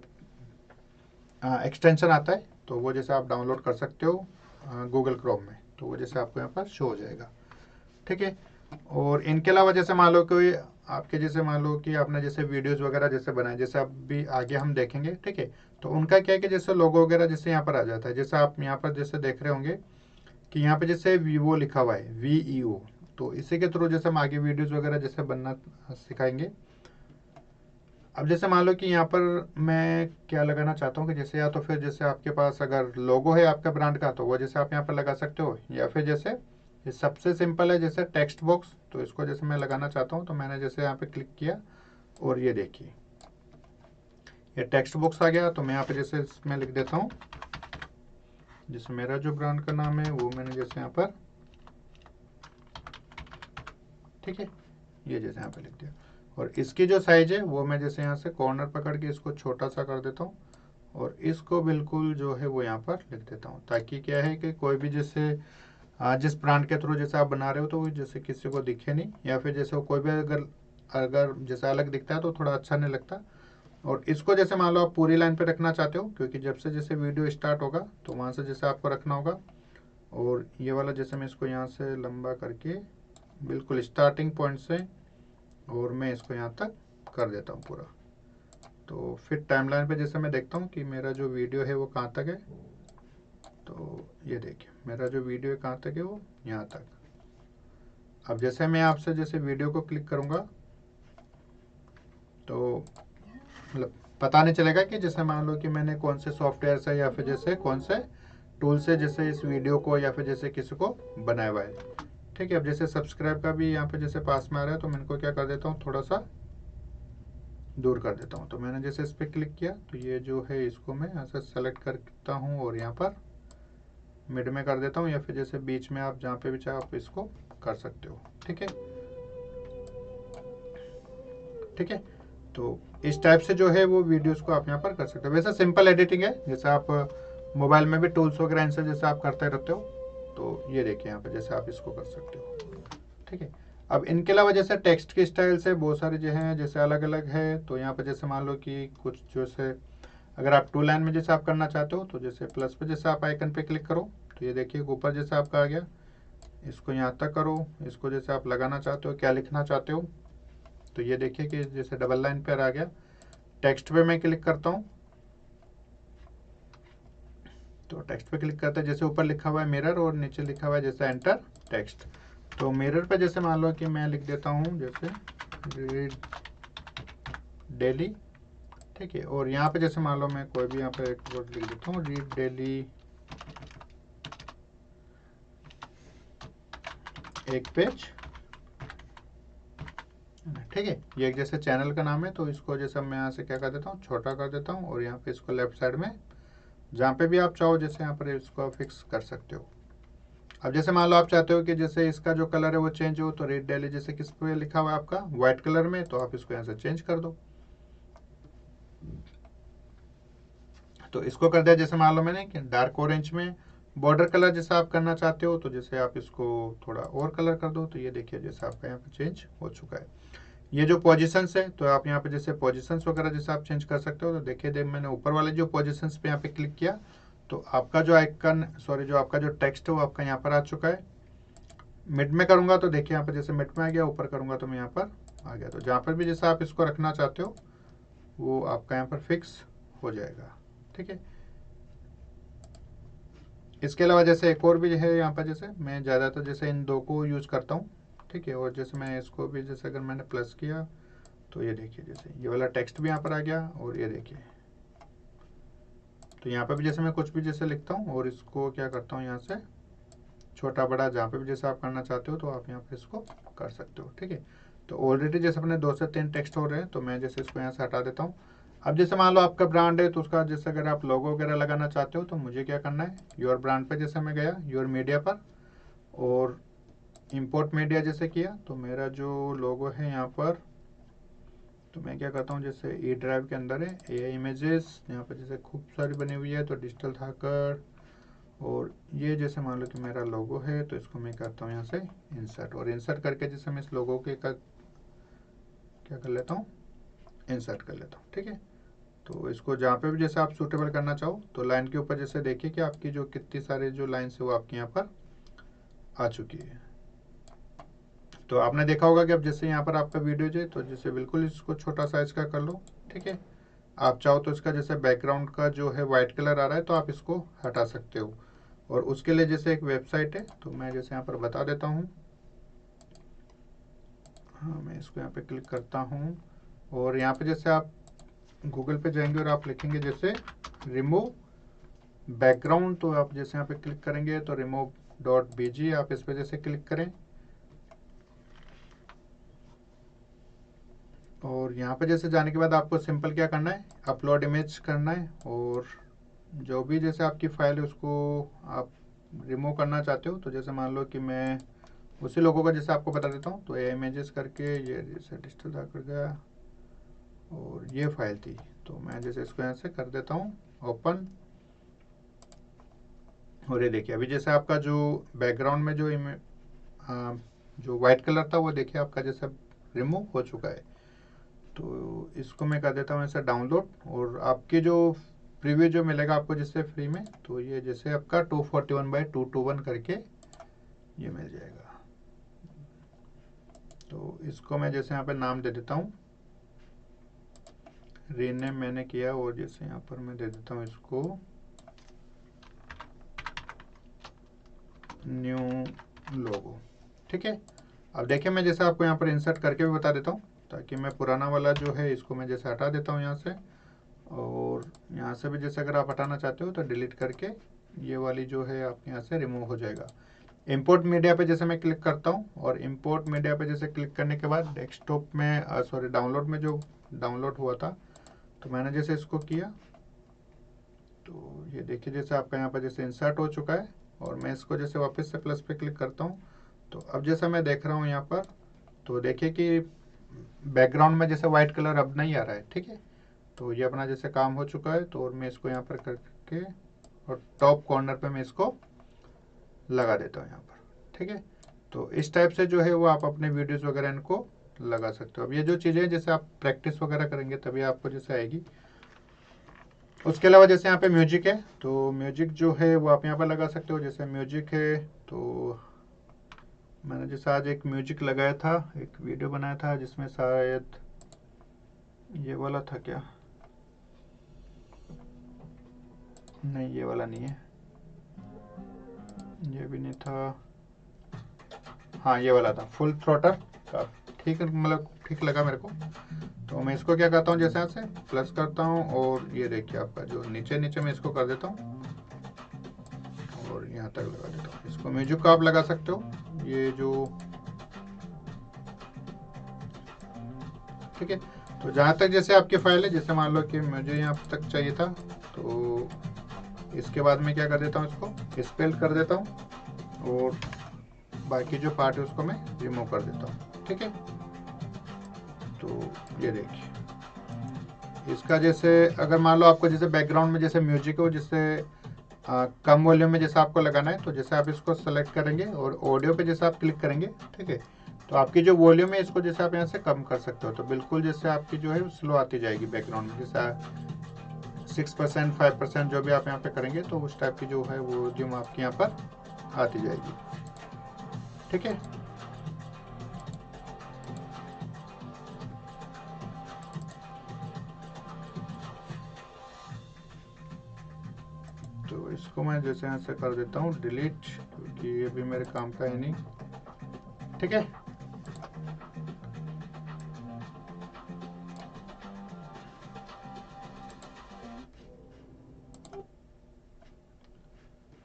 एक्सटेंशन आता है, तो वो जैसे आप डाउनलोड कर सकते हो गूगल क्रोम में, तो वो जैसे आपको यहाँ पर शो हो जाएगा, ठीक है। और इनके अलावा जैसे मान लो कोई आपके जैसे मान लो कि आपने जैसे वीडियोस वगैरह जैसे बनाए, जैसे अब भी आगे हम देखेंगे, ठीक है। तो उनका क्या है कि जैसे लोगो वगैरह जैसे यहाँ पर आ जाता है, जैसे आप यहाँ पर जैसे देख रहे होंगे कि यहाँ पे जैसे वीवो लिखा हुआ है VEO, तो इसी के थ्रू जैसे हम आगे वीडियोस वगैरह जैसे बनना सिखाएंगे। अब जैसे मान लो कि यहाँ पर मैं क्या लगाना चाहता हूँ कि जैसे या तो फिर जैसे आपके पास अगर लोगो है आपका ब्रांड का तो वो जैसे आप यहाँ पर लगा सकते हो, या फिर जैसे ये सबसे सिंपल है जैसे टेक्स्ट बॉक्स, तो इसको जैसे मैं लगाना चाहता हूँ तो मैंने जैसे यहाँ पे क्लिक किया और ये देखिए ये टेक्स्ट बॉक्स आ गया। तो मैं यहाँ पे जैसे इसमें लिख देता हूँ जैसे मेरा जो ब्रांड का नाम है वो मैंने जैसे यहाँ पर, ठीक है, ये जैसे यहाँ पे लिख दिया। और इसकी जो साइज है वो मैं जैसे यहाँ से कॉर्नर पकड़ के इसको छोटा सा कर देता हूँ और इसको बिल्कुल जो है वो यहाँ पर लिख देता हूँ, ताकि क्या है कि कोई भी जैसे जिस ब्रांड के थ्रू जैसे आप बना रहे हो तो वो जैसे किसी को दिखे नहीं, या फिर जैसे कोई भी अगर अगर जैसे अलग दिखता है तो थोड़ा अच्छा नहीं लगता। और इसको जैसे मान लो आप पूरी लाइन पे रखना चाहते हो, क्योंकि जब से जैसे वीडियो स्टार्ट होगा तो वहाँ से जैसे आपको रखना होगा। और ये वाला जैसे मैं इसको यहाँ से लंबा करके बिल्कुल स्टार्टिंग पॉइंट से, और मैं इसको यहाँ तक कर देता हूँ पूरा। तो फिर टाइमलाइन पे जैसे मैं देखता हूँ कि मेरा जो वीडियो है वो कहाँ तक है। तो ये देखिए मेरा जो वीडियो है कहाँ तक है, वो यहाँ तक। अब जैसे मैं आपसे जैसे वीडियो को क्लिक करूँगा तो मतलब पता नहीं चलेगा कि जैसे मान लो कि मैंने कौन से सॉफ्टवेयर से या फिर जैसे कौन से टूल से जैसे इस वीडियो को या फिर जैसे किसी को बनाया हुआ है। ठीक है, अब जैसे सब्सक्राइब का भी यहाँ पे जैसे पास में आ रहा है, तो मैं इनको क्या कर देता हूँ, थोड़ा सा दूर कर देता हूँ। तो मैंने जैसे इस पर क्लिक किया तो ये जो है इसको मैं ऐसे सेलेक्ट करता हूँ और यहाँ पर मिड में कर देता हूँ, या फिर जैसे बीच में आप जहाँ पे भी चाहे आप इसको कर सकते हो। ठीक है, ठीक है। तो इस टाइप से जो है वो वीडियोस को आप यहाँ पर कर सकते हो। वैसे सिंपल एडिटिंग है, जैसे आप मोबाइल में भी टूल्स वगैरह इनसे जैसे आप करते रहते हो। तो ये देखिए यहाँ पे जैसे आप इसको कर सकते हो। ठीक है, अब इनके अलावा जैसे टेक्स्ट की स्टाइल से बहुत सारे जो हैं जैसे अलग अलग है। तो यहाँ पर जैसे मान लो कि कुछ जैसे अगर आप टू लाइन में जैसे आप करना चाहते हो तो जैसे प्लस पे जैसे आप आइकन पे क्लिक करो तो ये देखिए ऊपर जैसे आपका आ गया। इसको यहाँ तक करो, इसको जैसे आप लगाना चाहते हो, क्या लिखना चाहते हो, तो ये देखिए कि जैसे डबल लाइन पर आ गया। टेक्स्ट पे मैं क्लिक करता हूँ तो टेक्स्ट पे क्लिक करते हैं, जैसे ऊपर लिखा हुआ है मिरर और नीचे लिखा हुआ है जैसे एंटर टेक्स्ट। तो मिरर पे जैसे मान लो कि मैं लिख देता हूँ जैसे रीड डेली। ठीक है, और यहाँ पे जैसे मान लो मैं कोई भी यहाँ पे एक वर्ड लिख देता हूँ, रीड डेली एक पेज। ठीक है, ये एक जैसे चैनल का नाम है, तो इसको जैसे मैं यहाँ से क्या कर देता हूँ, छोटा कर देता हूँ, और यहाँ पे इसको लेफ्ट साइड में जहाँ पे भी आप चाहो जैसे यहाँ पर इसको फिक्स कर सकते हो। अब जैसे मान लो आप चाहते हो कि जैसे इसका जो कलर है वो चेंज हो, तो रेड डेली जैसे किस पे लिखा हुआ है आपका व्हाइट कलर में, तो आप इसको यहाँ से चेंज कर दो। तो इसको कर दिया। जैसे मान लो मैंने कि डार्क ऑरेंज में बॉर्डर कलर जैसे आप करना चाहते हो, तो जैसे आप इसको थोड़ा और कलर कर दो। तो ये देखिए जैसे आपका यहाँ पे चेंज हो चुका है। ये जो पोजीशंस है तो आप यहाँ पे जैसे पोजीशंस वगैरह जैसे आप चेंज कर सकते हो। तो देखिए मैंने ऊपर वाले जो पोजीशंस पे यहाँ पे क्लिक किया तो आपका जो आइकन सॉरी जो आपका जो टेक्स्ट है वो आपका यहाँ पर आ चुका है। मिड में करूंगा तो देखिए यहाँ पर जैसे मिड में आ गया, ऊपर करूंगा तो मैं यहाँ पर आ गया। तो जहाँ पर भी जैसे आप इसको रखना चाहते हो वो आपका यहाँ पर फिक्स हो जाएगा। ठीक है, इसके अलावा जैसे एक और भी है यहाँ पर, जैसे मैं ज़्यादातर जैसे इन दो को यूज़ करता हूँ। ठीक है, और जैसे मैं इसको भी जैसे अगर मैंने प्लस किया तो ये देखिए जैसे ये वाला टेक्स्ट भी यहाँ पर आ गया, और ये देखिए तो यहाँ पर भी जैसे मैं कुछ भी जैसे लिखता हूँ और इसको क्या करता हूँ यहाँ से छोटा बड़ा जहाँ पे भी जैसे आप करना चाहते हो तो आप यहाँ पे इसको कर सकते हो। ठीक है, तो ऑलरेडी जैसे अपने 2 से 3 टेक्स्ट हो रहे हैं, तो मैं जैसे इसको यहाँ से हटा देता हूँ। अब जैसे मान लो आपका ब्रांड है तो उसका जैसे अगर आप लोगो वगैरह लगाना चाहते हो तो मुझे क्या करना है, योर ब्रांड पे जैसे मैं गया योर मीडिया पर और इंपोर्ट मीडिया जैसे किया, तो मेरा जो लोगो है यहाँ पर तो मैं क्या करता हूँ जैसे ई ड्राइव के अंदर है ए इमेजेस, यहाँ पर जैसे खूब सारी बनी हुई है तो डिजिटल धाकड़, और ये जैसे मान लो कि मेरा लोगो है तो इसको मैं करता हूँ यहाँ से इंसर्ट, और इंसर्ट करके जैसे मैं इस लोगो के क्या कर लेता हूँ, इंसर्ट कर लेता हूँ। ठीक है, तो इसको जहाँ पे भी जैसे आप सूटेबल करना चाहो तो लाइन के ऊपर जैसे देखिए कि आपकी जो कितनी सारी जो लाइन्स है वो आपके यहाँ पर आ चुकी है। तो आपने देखा होगा कि अब जैसे यहाँ पर आपका वीडियो जो है तो जैसे बिल्कुल इसको छोटा साइज का कर लो। ठीक है, आप चाहो तो इसका जैसे बैकग्राउंड का जो है वाइट कलर आ रहा है तो आप इसको हटा सकते हो, और उसके लिए जैसे एक वेबसाइट है तो मैं जैसे यहाँ पर बता देता हूँ। हाँ, मैं इसको यहाँ पे क्लिक करता हूँ और यहाँ पे जैसे आप गूगल पे जाएंगे और आप लिखेंगे जैसे रिमूव बैकग्राउंड, तो आप जैसे यहाँ पे क्लिक करेंगे तो remove.bg आप इस पे जैसे क्लिक करें, और यहाँ पे जैसे जाने के बाद आपको सिंपल क्या करना है, अपलोड इमेज करना है, और जो भी जैसे आपकी फाइल है उसको आप रिमूव करना चाहते हो। तो जैसे मान लो कि मैं उसी लोगों का जैसे आपको बता देता हूँ, तो ये इमेजेस करके ये जैसे डिजिटल कर गया और ये फाइल थी, तो मैं जैसे इसको यहाँ से कर देता हूँ ओपन। और ये देखिए अभी जैसे आपका जो बैकग्राउंड में जो वाइट कलर था वो देखिए आपका जैसे रिमूव हो चुका है। तो इसको मैं कर देता हूँ ऐसे डाउनलोड, और आपके जो प्रीव्यू जो मिलेगा आपको जैसे फ्री में, तो ये जैसे आपका 241/221 करके ये मिल जाएगा। तो इसको मैं जैसे यहाँ पे नाम दे देता हूँ, रीनेम मैंने किया, और जैसे यहाँ पर मैं दे देता हूँ इसको न्यू लोगो। ठीक है, अब देखिए मैं जैसे आपको यहाँ पर इंसर्ट करके भी बता देता हूँ, ताकि मैं पुराना वाला जो है इसको मैं जैसे हटा देता हूँ यहाँ से, और यहाँ से भी जैसे अगर आप हटाना चाहते हो तो डिलीट करके ये वाली जो है आपके यहाँ से रिमूव हो जाएगा। इंपोर्ट मीडिया पे जैसे मैं क्लिक करता हूँ, और इंपोर्ट मीडिया पे जैसे क्लिक करने के बाद डेस्कटॉप में सॉरी डाउनलोड में जो डाउनलोड हुआ था, तो मैंने जैसे इसको किया, तो ये देखिए जैसे आपका यहाँ पर जैसे इंसर्ट हो चुका है। और मैं इसको जैसे वापस से प्लस पे क्लिक करता हूँ, तो अब जैसा मैं देख रहा हूँ यहाँ पर, तो देखिए कि बैकग्राउंड में जैसे वाइट कलर अब नहीं आ रहा है। ठीक है, तो ये अपना जैसे काम हो चुका है। तो और मैं इसको यहाँ पर करके और टॉप कॉर्नर पे मैं इसको लगा देता हूँ यहाँ पर। ठीक है, तो इस टाइप से जो है वो आप अपने वीडियोस वगैरह इनको लगा सकते हो। अब ये जो चीज़ें जैसे आप प्रैक्टिस वगैरह करेंगे तभी आपको जैसे आएगी। उसके अलावा जैसे यहाँ पे म्यूजिक है, तो म्यूजिक जो है वो आप यहाँ पर लगा सकते हो। जैसे म्यूजिक है तो मैंने जैसे आज एक म्यूजिक लगाया था, एक वीडियो बनाया था जिसमें शायद ये वाला था क्या, नहीं ये वाला नहीं है, ये भी नहीं था, हाँ ये वाला था फुल थ्रोटल का। ठीक है, मतलब ठीक लगा मेरे को। तो मैं इसको क्या करता हूँ, जैसे यहाँ से प्लस करता हूँ, और ये देखिए आपका जो नीचे नीचे मैं इसको कर देता हूँ और यहाँ तक लगा देता हूँ। इसको म्यूजिक को आप लगा सकते हो, ये जो ठीक है। तो जहाँ तक जैसे आपकी फाइल है, जैसे मान लो कि मुझे यहाँ तक चाहिए था, तो इसके बाद मैं क्या कर देता हूँ, इसको स्पेल कर देता हूँ, और बाकी जो पार्ट है उसको मैं रिमूव कर देता हूँ। ठीक है, तो ये देखिए इसका जैसे अगर मान लो आपको जैसे बैकग्राउंड में जैसे म्यूजिक हो, जिससे कम वॉल्यूम में जैसे आपको लगाना है, तो जैसे आप इसको सेलेक्ट करेंगे और ऑडियो पे जैसे आप क्लिक करेंगे, ठीक है, तो आपकी जो वॉल्यूम है इसको जैसे आप यहाँ से कम कर सकते हो। तो बिल्कुल जैसे आपकी जो है स्लो आती जाएगी बैकग्राउंड में, जैसे 6% 5% जो भी आप यहाँ पे करेंगे, तो उस टाइप की जो है वॉल्यूम आपकी यहाँ पर आती जाएगी। ठीक है, तो इसको मैं जैसे यहाँ से कर देता हूँ डिलीट, क्योंकि ये भी मेरे काम का है नहीं। ठीक है,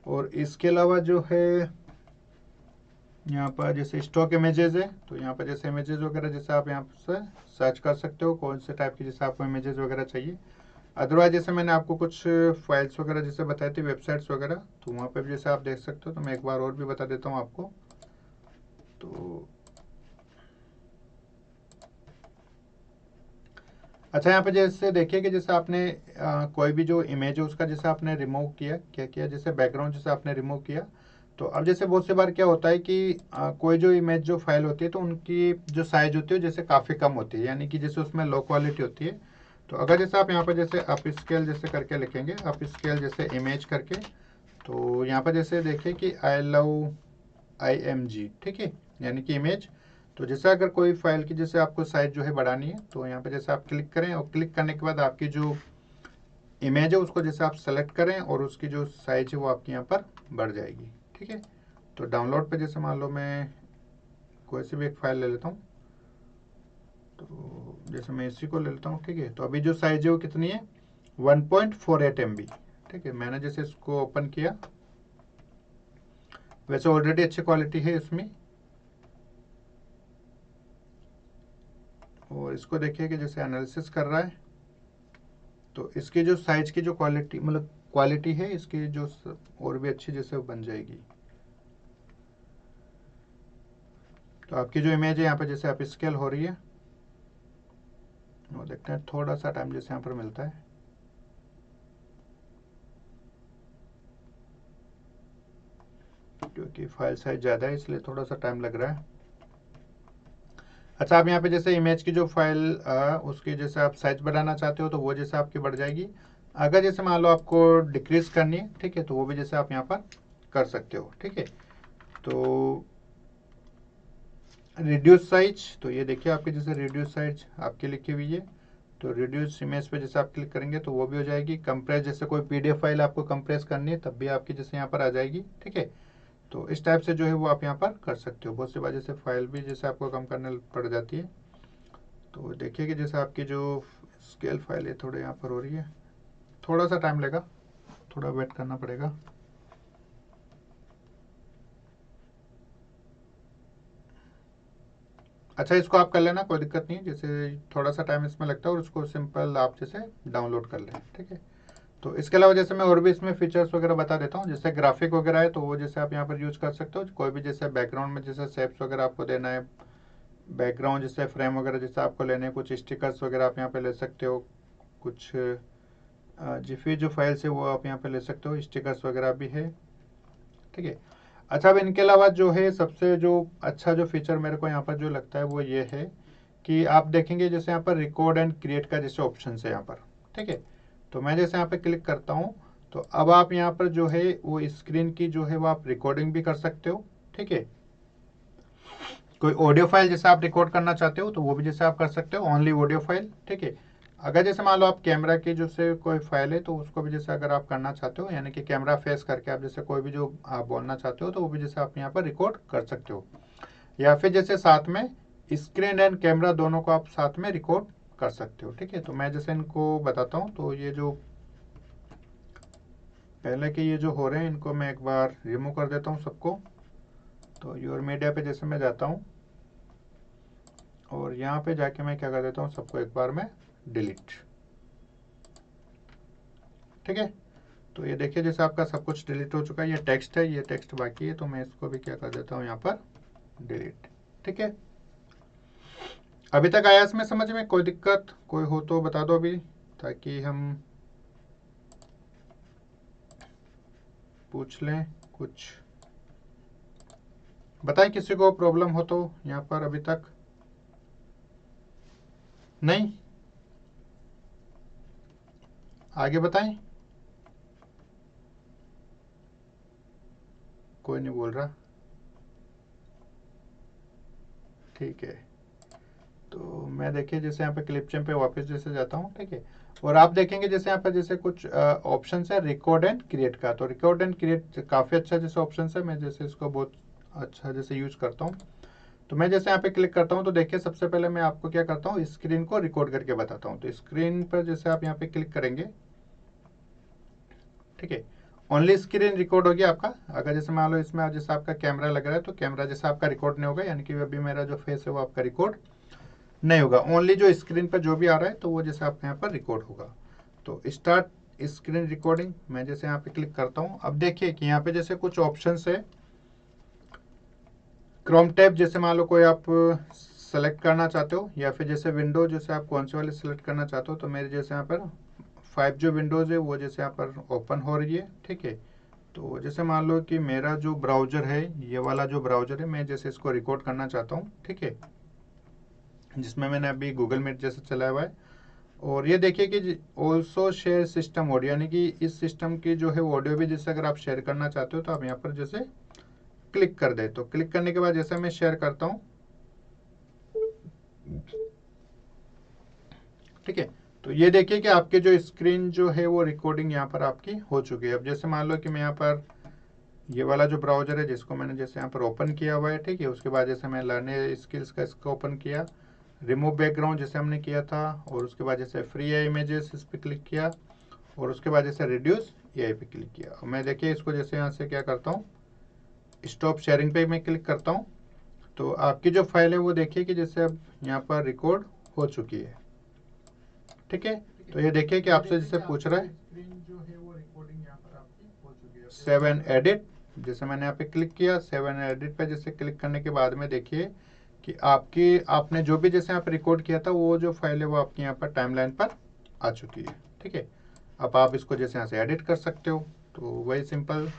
और इसके अलावा जो है यहाँ पर जैसे स्टॉक इमेजेस है, तो यहाँ पर जैसे इमेजेस वगैरह जैसे आप यहाँ से सर्च कर सकते हो कौन से टाइप की जैसे आपको इमेजेस वगैरह चाहिए। अदरवाइज जैसे मैंने आपको कुछ फाइल्स वगैरह जैसे बताई थी, वेबसाइट्स वगैरह, तो वहाँ पर भी जैसे आप देख सकते हो। तो मैं एक बार और भी बता देता हूँ आपको। तो अच्छा, यहाँ पे जैसे देखिए कि जैसे आपने कोई भी जो इमेज है उसका जैसे आपने रिमूव किया, क्या किया, जैसे बैकग्राउंड जैसे आपने रिमूव किया, तो अब जैसे बहुत सी बार क्या होता है कि कोई जो इमेज जो फाइल होती है, तो उनकी जो साइज होती है जैसे काफ़ी कम होती है, यानी कि जैसे उसमें लो क्वालिटी होती है। तो अगर जैसे आप यहाँ पर जैसे अप स्केल जैसे करके लिखेंगे, अप स्केल जैसे इमेज करके, तो यहाँ पर जैसे देखिए कि आई लव IMG, ठीक है, यानी कि इमेज। तो जैसे अगर कोई फाइल की जैसे आपको साइज जो है बढ़ानी है, तो यहाँ पे जैसे आप क्लिक करें, और क्लिक करने के बाद आपकी जो इमेज है उसको जैसे आप सेलेक्ट करें, और उसकी जो साइज है वो आपकी यहाँ पर बढ़ जाएगी। ठीक है, तो डाउनलोड पे जैसे मान लो मैं कोई सी भी एक फाइल ले लेता हूँ, तो जैसे मैं इसी को ले लेता हूँ। ठीक है, तो अभी जो साइज है वो कितनी है, 1.48 MB। ठीक है, मैंने जैसे इसको ओपन किया, वैसे ऑलरेडी अच्छी क्वालिटी है इसमें, और इसको देखिए कि जैसे एनालिसिस कर रहा है, तो इसकी जो साइज की जो क्वालिटी मतलब क्वालिटी है इसकी जो और भी अच्छी जैसे बन जाएगी। तो आपकी जो इमेज है यहाँ पे जैसे अप स्केल हो रही है, वो देखते हैं, थोड़ा सा टाइम जैसे यहाँ पर मिलता है। क्योंकि फाइल साइज ज़्यादा है इसलिए थोड़ा सा टाइम लग रहा है। अच्छा, आप यहाँ पे जैसे इमेज की जो फाइल उसकी जैसे आप साइज बढ़ाना चाहते हो तो वो जैसे आपकी बढ़ जाएगी। अगर जैसे मान लो आपको डिक्रीज करनी है, ठीक है, तो वो भी जैसे आप यहाँ पर कर सकते हो। ठीक है, तो रिड्यूस साइज, तो ये देखिए आपके जैसे रिड्यूस साइज आपकी लिखी हुई है, तो रिड्यूस इमेज पे जैसे आप क्लिक करेंगे तो वो भी हो जाएगी। कंप्रेस, जैसे कोई पीडीएफ फाइल आपको कंप्रेस करनी है तब भी आपकी जैसे यहाँ पर आ जाएगी। ठीक है, तो इस टाइप से जो है वो आप यहाँ पर कर सकते हो। बहुत सी बार जैसे फाइल भी जैसे आपको कम करने पड़ जाती है। तो देखिए कि जैसे आपकी जो स्केल फाइल है थोड़े यहाँ पर हो रही है, थोड़ा सा टाइम लेगा, थोड़ा वेट करना पड़ेगा। अच्छा, इसको आप कर लेना, कोई दिक्कत नहीं है। जैसे थोड़ा सा टाइम इसमें लगता है और उसको सिंपल आप जैसे डाउनलोड कर लें। ठीक है, तो इसके अलावा जैसे मैं और भी इसमें फीचर्स वगैरह बता देता हूँ। जैसे ग्राफिक वगैरह है तो वो जैसे आप यहाँ पर यूज कर सकते हो। कोई भी जैसे बैकग्राउंड में जैसे शेप्स वगैरह आपको देना है, बैकग्राउंड जैसे फ्रेम वगैरह जैसे आपको लेने हैं, कुछ स्टिकर्स वगैरह आप यहाँ पे ले सकते हो, कुछ जिफी जो फाइल्स है वो आप यहाँ पे ले सकते हो, स्टिकर्स वगैरह भी है। ठीक है, अच्छा, अब इनके अलावा जो है सबसे जो अच्छा जो फीचर मेरे को यहाँ पर जो लगता है वो ये है कि आप देखेंगे जैसे यहाँ पर रिकॉर्ड एंड क्रिएट का जैसे ऑप्शन है यहाँ पर। ठीक है, तो मैं जैसे यहाँ पे क्लिक करता हूँ तो अब आप यहाँ पर जो है वो स्क्रीन की जो है वो आप रिकॉर्डिंग भी कर सकते हो। ठीक है, कोई ऑडियो फाइल जैसे आप रिकॉर्ड करना चाहते हो तो वो भी जैसे आप कर सकते हो, ओनली ऑडियो फाइल। ठीक है, अगर जैसे मान लो आप कैमरा की जो से कोई फाइल है तो उसको भी जैसे अगर आप करना चाहते हो, यानी कि कैमरा फेस करके आप जैसे कोई भी जो आप बोलना चाहते हो तो वो भी जैसे आप यहाँ पर रिकॉर्ड कर सकते हो, या फिर जैसे साथ में स्क्रीन एंड कैमरा दोनों को आप साथ में रिकॉर्ड कर सकते हो। ठीक है, तो मैं जैसे इनको बताता हूँ। तो ये जो पहले के ये जो हो रहे हैं इनको मैं एक बार रिमूव कर देता हूँ सबको। तो योर मीडिया पे जैसे मैं जाता हूँ और यहाँ पे जाके मैं क्या कर देता हूँ, सबको एक बार में डिलीट। ठीक है, तो ये देखिए जैसे आपका सब कुछ डिलीट हो चुका है। ये टेक्स्ट है, ये टेक्स्ट बाकी है, तो मैं इसको भी क्या कर देता हूँ यहाँ पर डिलीट। ठीक है, अभी तक आया इसमें समझ में? कोई दिक्कत कोई हो तो बता दो अभी, ताकि हम पूछ लें कुछ। बताएं किसी को प्रॉब्लम हो तो यहाँ पर। अभी तक नहीं, आगे बताएं। कोई नहीं बोल रहा। ठीक है, तो मैं देखिए जैसे यहाँ पे क्लिपचैम्प पे वापस जैसे जाता हूँ। ठीक है, और आप देखेंगे जैसे यहाँ पर जैसे कुछ ऑप्शन है रिकॉर्ड एंड क्रिएट का। तो रिकॉर्ड एंड क्रिएट काफ़ी अच्छा जैसे ऑप्शन है, मैं जैसे इसको बहुत अच्छा जैसे यूज करता हूँ। तो मैं जैसे यहाँ पे क्लिक करता हूँ तो देखिए सबसे पहले मैं आपको क्या करता हूँ, स्क्रीन को रिकॉर्ड करके बताता हूँ। तो स्क्रीन पर जैसे आप यहाँ पे क्लिक करेंगे, ठीक है, ओनली स्क्रीन रिकॉर्ड होगी आपका। अगर जैसे मान लो इसमें जैसे आपका कैमरा लग रहा है तो कैमरा जैसे आपका रिकॉर्ड नहीं होगा, यानी कि अभी मेरा जो फेस है वो आपका रिकॉर्ड नहीं होगा। ओनली जो स्क्रीन पर जो भी आ रहा है तो वो जैसे आपके यहाँ पर रिकॉर्ड होगा। तो स्टार्ट स्क्रीन रिकॉर्डिंग, मैं जैसे यहाँ पे क्लिक करता हूँ। अब देखिए कि यहाँ पे जैसे कुछ ऑप्शन है, क्रोम टैब जैसे मान लो कोई आप सेलेक्ट करना चाहते हो, या फिर जैसे विंडो जैसे आप कौन से वाले सेलेक्ट करना चाहते हो। तो मेरे जैसे यहाँ पर 5 जो विंडोज़ है वो जैसे यहाँ पर ओपन हो रही है। ठीक है, तो जैसे मान लो कि मेरा जो ब्राउज़र है, ये वाला जो ब्राउज़र है, मैं जैसे इसको रिकॉर्ड करना चाहता हूँ। ठीक है, जिसमें मैंने अभी गूगल मीट जैसे चलाया हुआ है। और ये देखिए कि ऑल्सो शेयर सिस्टम ऑडियो, यानी कि इस सिस्टम की जो है ऑडियो भी जैसे अगर आप शेयर करना चाहते हो तो आप यहाँ पर जैसे क्लिक कर दे। तो क्लिक करने के बाद जैसे मैं शेयर करता हूँ, ठीक है, तो ये देखिए कि आपके जो स्क्रीन जो है वो रिकॉर्डिंग यहाँ पर आपकी हो चुकी है। अब जैसे मान लो कि मैं यहाँ पर ये वाला जो ब्राउजर है जिसको मैंने जैसे यहाँ पर ओपन किया हुआ है, ठीक है, उसके बाद जैसे मैं लर्न स्किल्स का इसको ओपन किया, रिमूव बैकग्राउंड जैसे हमने किया था, और उसके बाद जैसे फ्री है इमेजेस इस पर क्लिक किया, और उसके बाद जैसे रिड्यूस एआई पे क्लिक किया। और मैं देखिए इसको जैसे यहाँ से क्या करता हूँ, स्टॉप शेयरिंग पे मैं क्लिक करता हूँ। तो आपकी जो फाइल है वो देखिए कि जैसे अब यहाँ पर रिकॉर्ड हो चुकी है। ठीक है, तो ये देखिए कि आपसे जैसे पूछ रहा है स्क्रीन जो है वो रिकॉर्डिंग यहाँ पर आपकी हो चुकी है। सेव एंड एडिट, जैसे मैंने यहाँ पे क्लिक किया, सेव एंड एडिट पे जैसे क्लिक करने के बाद में देखिए कि आपने जो भी जैसे यहाँ पे रिकॉर्ड किया था वो जो फाइल है वो आपकी यहाँ पर टाइमलाइन पर आ चुकी है। ठीक है, अब आप इसको जैसे यहाँ से एडिट कर सकते हो। तो वही सिंपल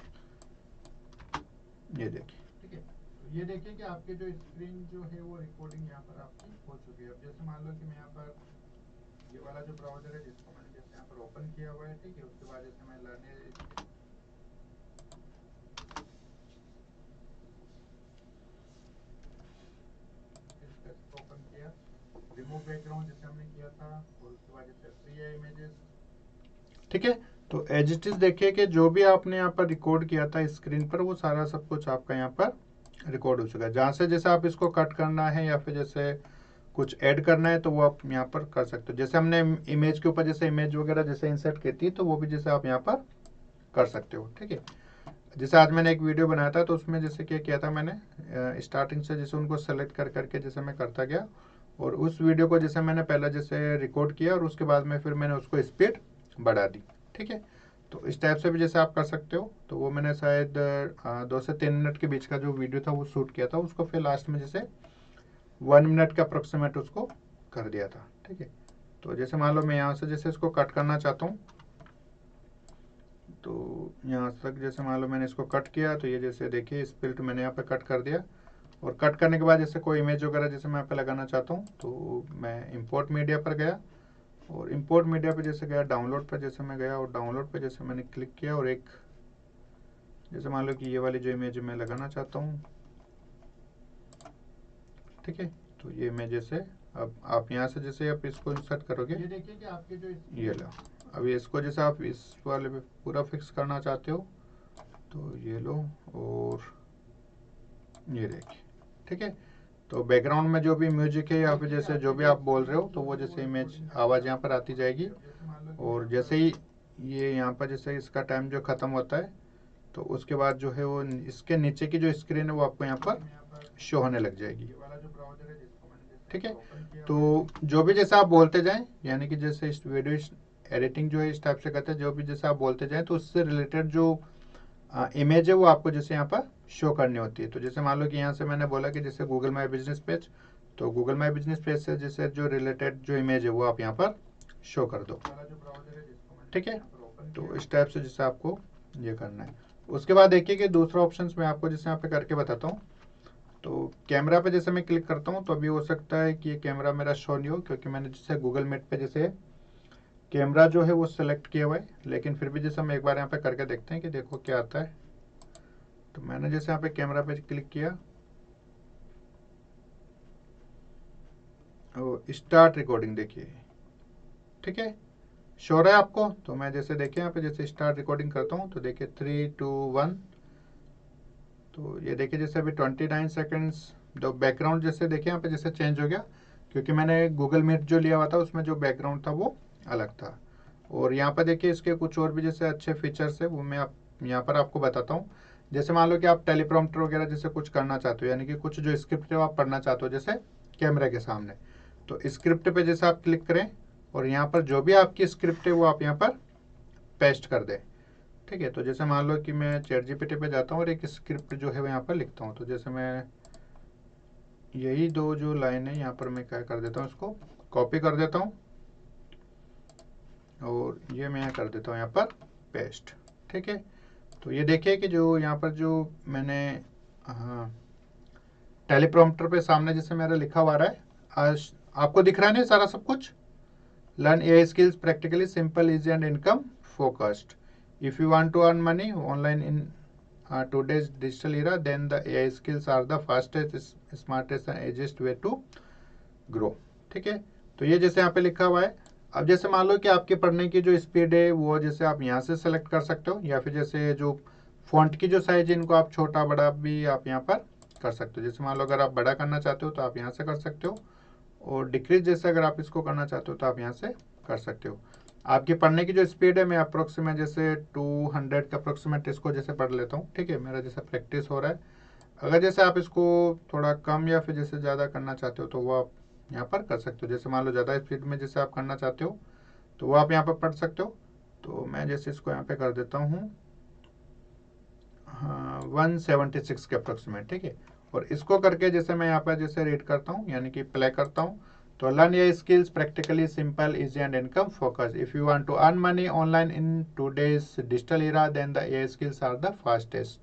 ये देखिए, ठीक है। तो ये देखिए कि आपके जो स्क्रीन जो है वो रिकॉर्डिंग यहाँ पर आपकी हो चुकी है। अब जैसे मान लो कि मैं यहाँ पर ये वाला जो ब्राउजर है जिसको मैंने जैसे यहाँ पर ओपन किया हुआ है, ठीक है, उसके बाद जैसे मैं लर्निंग ओपन किया, रिमूव बैकग्राउंड जैसे हमने किया था, और उसके बाद जैसे फ्री है इमेजेस, ठीक है। तो एज इट इज देखिए कि जो भी आपने यहाँ पर रिकॉर्ड किया था स्क्रीन पर वो सारा सब कुछ आपका यहाँ पर रिकॉर्ड हो चुका है। जहाँ से जैसे आप इसको कट करना है या फिर जैसे कुछ ऐड करना है तो वो आप यहाँ पर कर सकते हो। जैसे हमने इमेज के ऊपर जैसे इमेज वगैरह जैसे इंसर्ट की थी तो वो भी जैसे आप यहाँ पर कर सकते हो, ठीक है। जैसे आज मैंने एक वीडियो बनाया था तो उसमें जैसे क्या किया था मैंने स्टार्टिंग से जैसे उनको सेलेक्ट कर करके जैसे मैं करता गया, और उस वीडियो को जैसे मैंने पहले जैसे रिकॉर्ड किया और उसके बाद में फिर मैंने उसको स्पीड बढ़ा दी, ठीक है। तो इस टाइप से भी जैसे आप कर सकते हो। तो वो मैंने शायद 2 से 3 मिनट के बीच का जो वीडियो था वो शूट किया था, उसको फिर लास्ट में जैसे 1 मिनट का अप्रोक्सीमेट उसको कर दिया था, ठीक है। तो जैसे मान लो मैं यहाँ से जैसे इसको कट करना चाहता हूँ, तो यहाँ तक जैसे मान लो मैंने इसको कट किया तो ये जैसे देखिए स्प्लिट मैंने यहाँ पे कट कर दिया। और कट करने के बाद जैसे कोई इमेज वगैरह जैसे मैं यहाँ पे लगाना चाहता हूँ तो मैं इंपोर्ट मीडिया पर गया, और इंपोर्ट मीडिया पे जैसे गया, डाउनलोड पर जैसे मैं गया, और डाउनलोड पे जैसे मैंने क्लिक किया, और एक जैसे मान लो कि ये वाली जो इमेज मैं लगाना चाहता हूँ, ठीक है। तो ये इमेज जैसे अब आप यहाँ से जैसे आप इसको इंसर्ट करोगे, ये देखिए कि आपके जो ये लो, अभी इसको जैसे आप इस वाले पे पूरा फिक्स करना चाहते हो तो ये लो, और ये देखिए, ठीक है। तो बैकग्राउंड में जो भी म्यूजिक है या फिर जैसे जो भी आप बोल रहे हो तो वो जैसे इमेज आवाज़ यहाँ पर आती जाएगी, और जैसे ही ये यहाँ पर जैसे इसका टाइम जो ख़त्म होता है तो उसके बाद जो है वो इसके नीचे की जो स्क्रीन है वो आपको यहाँ पर शो होने लग जाएगी, ठीक है। तो जो भी जैसे आप बोलते जाएं, यानी कि जैसे इस वीडियो एडिटिंग जो है इस टाइप से करते हैं, जो भी जैसे आप बोलते जाएं तो उससे रिलेटेड जो इमेज है वो आपको जैसे यहाँ पर शो करनी होती है। तो जैसे मान लो कि यहाँ से मैंने बोला कि जैसे गूगल माई बिजनेस पेज, तो गूगल माई बिजनेस पेज से जैसे जो रिलेटेड जो इमेज है वो आप यहाँ पर शो कर दो, ठीक है। तो इस टाइप से जैसे आपको ये करना है। उसके बाद देखिए कि दूसरा ऑप्शन मैं आपको जैसे यहाँ पे करके बताता हूँ। तो कैमरा पे जैसे मैं क्लिक करता हूँ तो अभी हो सकता है कि ये कैमरा मेरा शो नहीं हो, क्योंकि मैंने जैसे गूगल मीट पे जैसे कैमरा जो है वो सिलेक्ट किया हुआ है। लेकिन फिर भी जैसे हम एक बार यहाँ पे करके देखते हैं कि देखो क्या आता है। तो मैंने जैसे यहाँ पे कैमरा पे क्लिक किया और स्टार्ट रिकॉर्डिंग देखिए, ठीक है, शो रहा है आपको। तो मैं जैसे देखिए यहाँ पे जैसे स्टार्ट रिकॉर्डिंग करता हूँ तो देखिए 3, 2, 1, तो ये देखिए जैसे अभी 29 सेकेंड्स। तो बैकग्राउंड जैसे देखिए यहाँ पे जैसे चेंज हो गया, क्योंकि मैंने गूगल मीट जो लिया हुआ था उसमें जो बैकग्राउंड था वो अलग था। और यहाँ पर देखिए इसके कुछ और भी जैसे अच्छे फीचर्स है वो मैं आप यहाँ पर आपको बताता हूँ। जैसे मान लो कि आप टेलीप्रॉम्प्टर वगैरह जैसे कुछ करना चाहते हो, यानी कि कुछ जो स्क्रिप्ट है वो आप पढ़ना चाहते हो जैसे कैमरे के सामने, तो स्क्रिप्ट पे जैसे आप क्लिक करें और यहाँ पर जो भी आपकी स्क्रिप्ट है वो आप यहाँ पर पेस्ट कर दें, ठीक है। तो जैसे मान लो कि मैं चैट जीपीटी पे जाता हूँ और एक स्क्रिप्ट जो है वो यहाँ पर लिखता हूँ। तो जैसे मैं यही 2 जो लाइन है यहाँ पर मैं क्या कर देता हूँ, इसको कॉपी कर देता हूँ और ये मैं यहाँ कर देता हूँ यहाँ पर पेस्ट, ठीक है। तो ये देखिए कि जो यहाँ पर जो मैंने टेलीप्रॉम्प्टर पे सामने जैसे मेरा लिखा हुआ रहा है, आज आपको दिख रहा है ना सारा सब कुछ। Learn AI skills practically simple easy and income focused, if you want to earn money online in today's digital era, then the AI skills are the fastest, smartest and easiest way to grow, ठीक है। तो ये जैसे यहाँ पे लिखा हुआ है। अब जैसे मान लो कि आपके पढ़ने की जो स्पीड है वो जैसे आप यहाँ से सेलेक्ट कर सकते हो, या फिर जैसे जो फॉन्ट की जो साइज है इनको आप छोटा बड़ा भी आप यहाँ पर कर सकते हो। जैसे मान लो अगर आप बड़ा करना चाहते हो तो आप यहाँ से कर सकते हो, और डिक्रीज जैसे अगर आप इसको करना चाहते हो तो आप यहाँ से कर सकते हो। आपकी पढ़ने की जो स्पीड है मैं अप्रोक्सीमेट जैसे 200 का अप्रोक्सीमेट इसको जैसे पढ़ लेता हूँ, ठीक है, मेरा जैसे प्रैक्टिस हो रहा है। अगर जैसे आप इसको थोड़ा कम या फिर जैसे ज़्यादा करना चाहते हो तो वो आप यहाँ पर कर सकते हो। जैसे मान लो ज़्यादा स्पीड में जैसे आप करना चाहते हो तो वो आप यहाँ पर पढ़ सकते हो। तो मैं जैसे इसको यहाँ पे कर देता हूँ 176 के अप्रोक्सीमेट, ठीक है। और इसको करके जैसे मैं यहाँ पर जैसे रीड करता हूँ यानी कि प्ले करता हूँ, तो learn your skills practically simple easy and income focus, if you want to earn money online in today's digital era then the AI skills are the fastest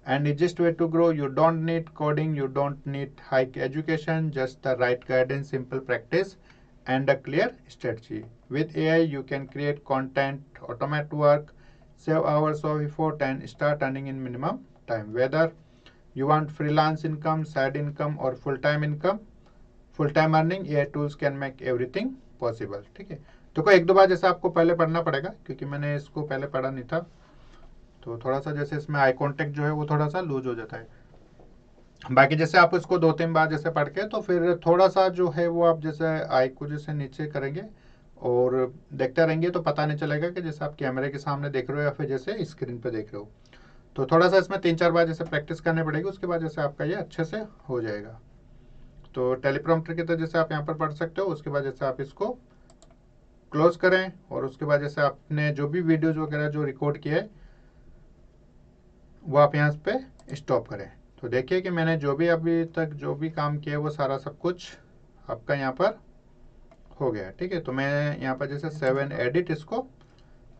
and easiest way to grow. You don't need coding, you don't need high education, just the right guidance, simple practice, and a clear strategy. With AI, you can create content, automate work, save hours of effort, and start earning in minimum time. Whether you want freelance income, side income, or full-time income, full-time earning, AI tools can make everything possible. ठीक है, तो कोई एक दो बार जैसे आपको पहले पढ़ना पड़ेगा, क्योंकि मैंने इसको पहले पढ़ा नहीं था, तो थोड़ा सा जैसे इसमें आई कॉन्टेक्ट जो है वो थोड़ा सा लूज हो जाता है। बाकी जैसे आप इसको 2-3 बार जैसे पढ़ के, तो फिर थोड़ा सा जो है वो आप जैसे आई को जैसे नीचे करेंगे और देखते रहेंगे, तो पता नहीं चलेगा कि जैसे आप कैमरे के सामने देख रहे हो या फिर जैसे स्क्रीन पे देख रहे हो। तो थोड़ा सा इसमें 3-4 बार जैसे प्रैक्टिस करनी पड़ेगी, उसके बाद जैसे आपका ये अच्छे से हो जाएगा। तो टेलीप्रॉम्प्टर की तरह जैसे आप यहाँ पर पढ़ सकते हो, उसके बाद जैसे आप इसको क्लोज करें और उसके बाद जैसे आपने जो भी वीडियोज वगैरह जो रिकॉर्ड किए वो आप यहाँ पे स्टॉप करें। तो देखिए कि मैंने जो भी अभी तक जो भी काम किया वो सारा सब कुछ आपका यहाँ पर हो गया। ठीक है, तो मैं यहाँ पर जैसे 7 एडिट इसको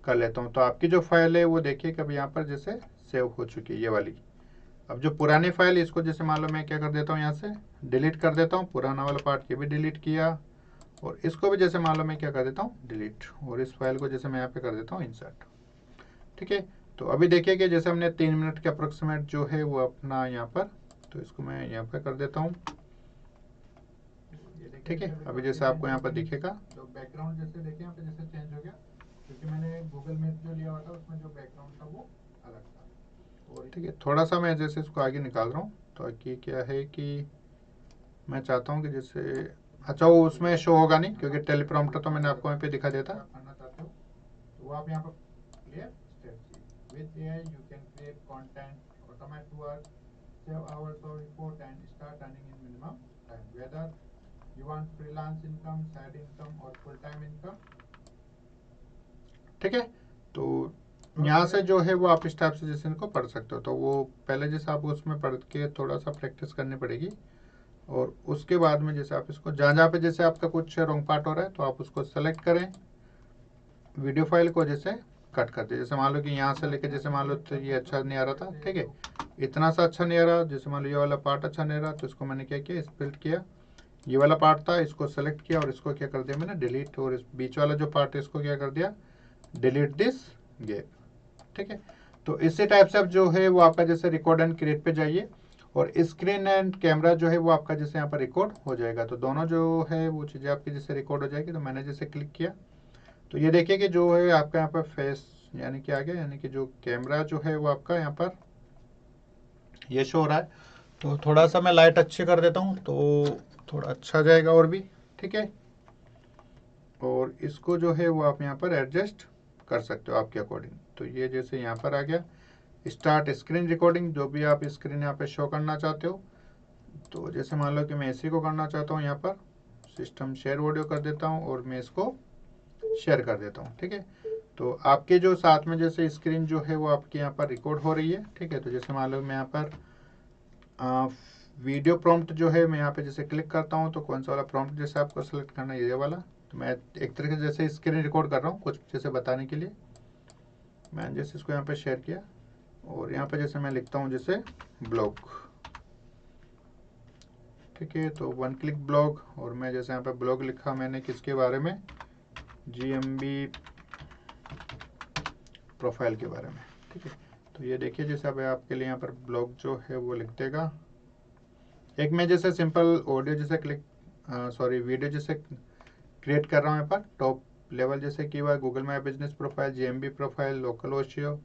कर लेता हूँ। तो आपकी जो फाइल है वो देखिए कि अभी यहाँ पर जैसे सेव हो चुकी है ये वाली। अब जो पुरानी फाइल, इसको जैसे मान लो मैं क्या कर देता हूँ, यहाँ से डिलीट कर देता हूँ, पुराना वाला पार्ट ये भी डिलीट किया, और इसको भी जैसे मान लो मैं क्या कर देता हूँ, डिलीट, और इस फाइल को जैसे मैं यहाँ पे कर देता हूँ इंसर्ट। ठीक है, तो अभी देखिए कि जैसे हमने 3 मिनट के अप्रोक्सीमेट जो है वो अपना यहाँ पर, तो इसको मैं यहाँ पे कर देता हूँ। ठीक है, अभी जैसे आपको यहाँ पर दिखेगा जो बैकग्राउंड जैसे देखिए यहाँ पे जैसे चेंज हो गया, क्योंकि मैंने गूगल मैप जो लिया हुआ था उसमें जो बैकग्राउंड था वो अलग था। और ठीक है, थोड़ा सा मैं जैसे इसको आगे निकाल रहा हूँ, तो ये क्या है कि मैं चाहता हूँ कि जैसे, अच्छा वो उसमें शो होगा नहीं, क्योंकि टेलीप्रॉम्प्टर तो मैंने आपको यहाँ पे दिखा दिया था। करना चाहते हो तो वो आप यहाँ पर clear steps, with AI you can create content, automate work, save hours of effort, and start earning in minimum time. Whether you want freelance income, side income, or full time income. ठीक है, तो यहाँ से जो है वो आप इस टाइप से जैसे इनको पढ़ सकते हो। तो वो पहले जैसे आप उसमें पढ़ के थोड़ा सा प्रैक्टिस करनी पड़ेगी, और उसके बाद में जैसे आप इसको जहाँ जहाँ पे जैसे आपका कुछ रॉन्ग पार्ट हो रहा है तो आप उसको सेलेक्ट करें, वीडियो फाइल को जैसे कट कर दे। जैसे मान लो कि यहाँ से लेके जैसे मान लो तो ये अच्छा नहीं आ रहा था, ठीक है, इतना सा अच्छा नहीं आ रहा, जैसे मान लो ये वाला पार्ट अच्छा नहीं रहा, तो इसको मैंने क्या किया, स्प्लिट किया, ये वाला पार्ट था इसको सेलेक्ट किया और इसको क्या कर दिया मैंने, डिलीट, और इस बीच वाला जो पार्ट है इसको क्या कर दिया, डिलीट दिस गैप। ठीक है, तो इसी टाइप से अब जो है वो आपका जैसे रिकॉर्ड एंड क्रिएट पे जाइए, और स्क्रीन एंड कैमरा जो है वो आपका जैसे यहाँ पर रिकॉर्ड हो जाएगा। तो दोनों जो है वो चीज़ें आपकी जैसे रिकॉर्ड हो जाएगी। तो मैंने जैसे क्लिक किया, तो ये देखिए कि जो है आपका यहाँ पर फेस यानी कि आ गया, यानी कि जो कैमरा जो है वो आपका यहाँ पर ये शो हो रहा है। तो थोड़ा सा मैं लाइट अच्छी कर देता हूँ तो थोड़ा अच्छा जाएगा और भी। ठीक है, और इसको जो है वो आप यहाँ पर एडजस्ट कर सकते हो आपके अकॉर्डिंग। तो ये जैसे यहाँ पर आ गया स्टार्ट स्क्रीन रिकॉर्डिंग, जो भी आप स्क्रीन यहाँ पे शो करना चाहते हो। तो जैसे मान लो कि मैं इसी को करना चाहता हूँ, यहाँ पर सिस्टम शेयर ऑडियो कर देता हूँ और मैं इसको शेयर कर देता हूँ। ठीक है, तो आपके जो साथ में जैसे स्क्रीन जो है वो आपके यहाँ पर रिकॉर्ड हो रही है। ठीक है, तो जैसे मान लो मैं यहाँ पर वीडियो प्रॉम्प्ट जो है मैं यहाँ पे जैसे क्लिक करता हूँ, तो कौन सा वाला प्रॉम्प्ट जैसे आपको सेलेक्ट करना है, ये वाला। तो मैं एक तरीके से जैसे स्क्रीन रिकॉर्ड कर रहा हूँ कुछ जैसे बताने के लिए, मैंने जैसे इसको यहाँ पे शेयर किया, और यहाँ पे जैसे मैं लिखता हूँ जैसे ब्लॉग। ठीक है, तो 1 क्लिक ब्लॉग, और मैं जैसे यहाँ पे ब्लॉग लिखा मैंने किसके बारे में, GMB प्रोफाइल के बारे में। ठीक है, तो ये देखिए जैसे अब आपके लिए यहाँ पर ब्लॉग जो है वो लिख देगा। एक मैं जैसे सिंपल ऑडियो जैसे क्लिक सॉरी वीडियो जैसे क्रिएट कर रहा हूँ यहाँ पर टॉप लेवल जैसे कि हुआ Google my business profile, GMB profile, local SEO,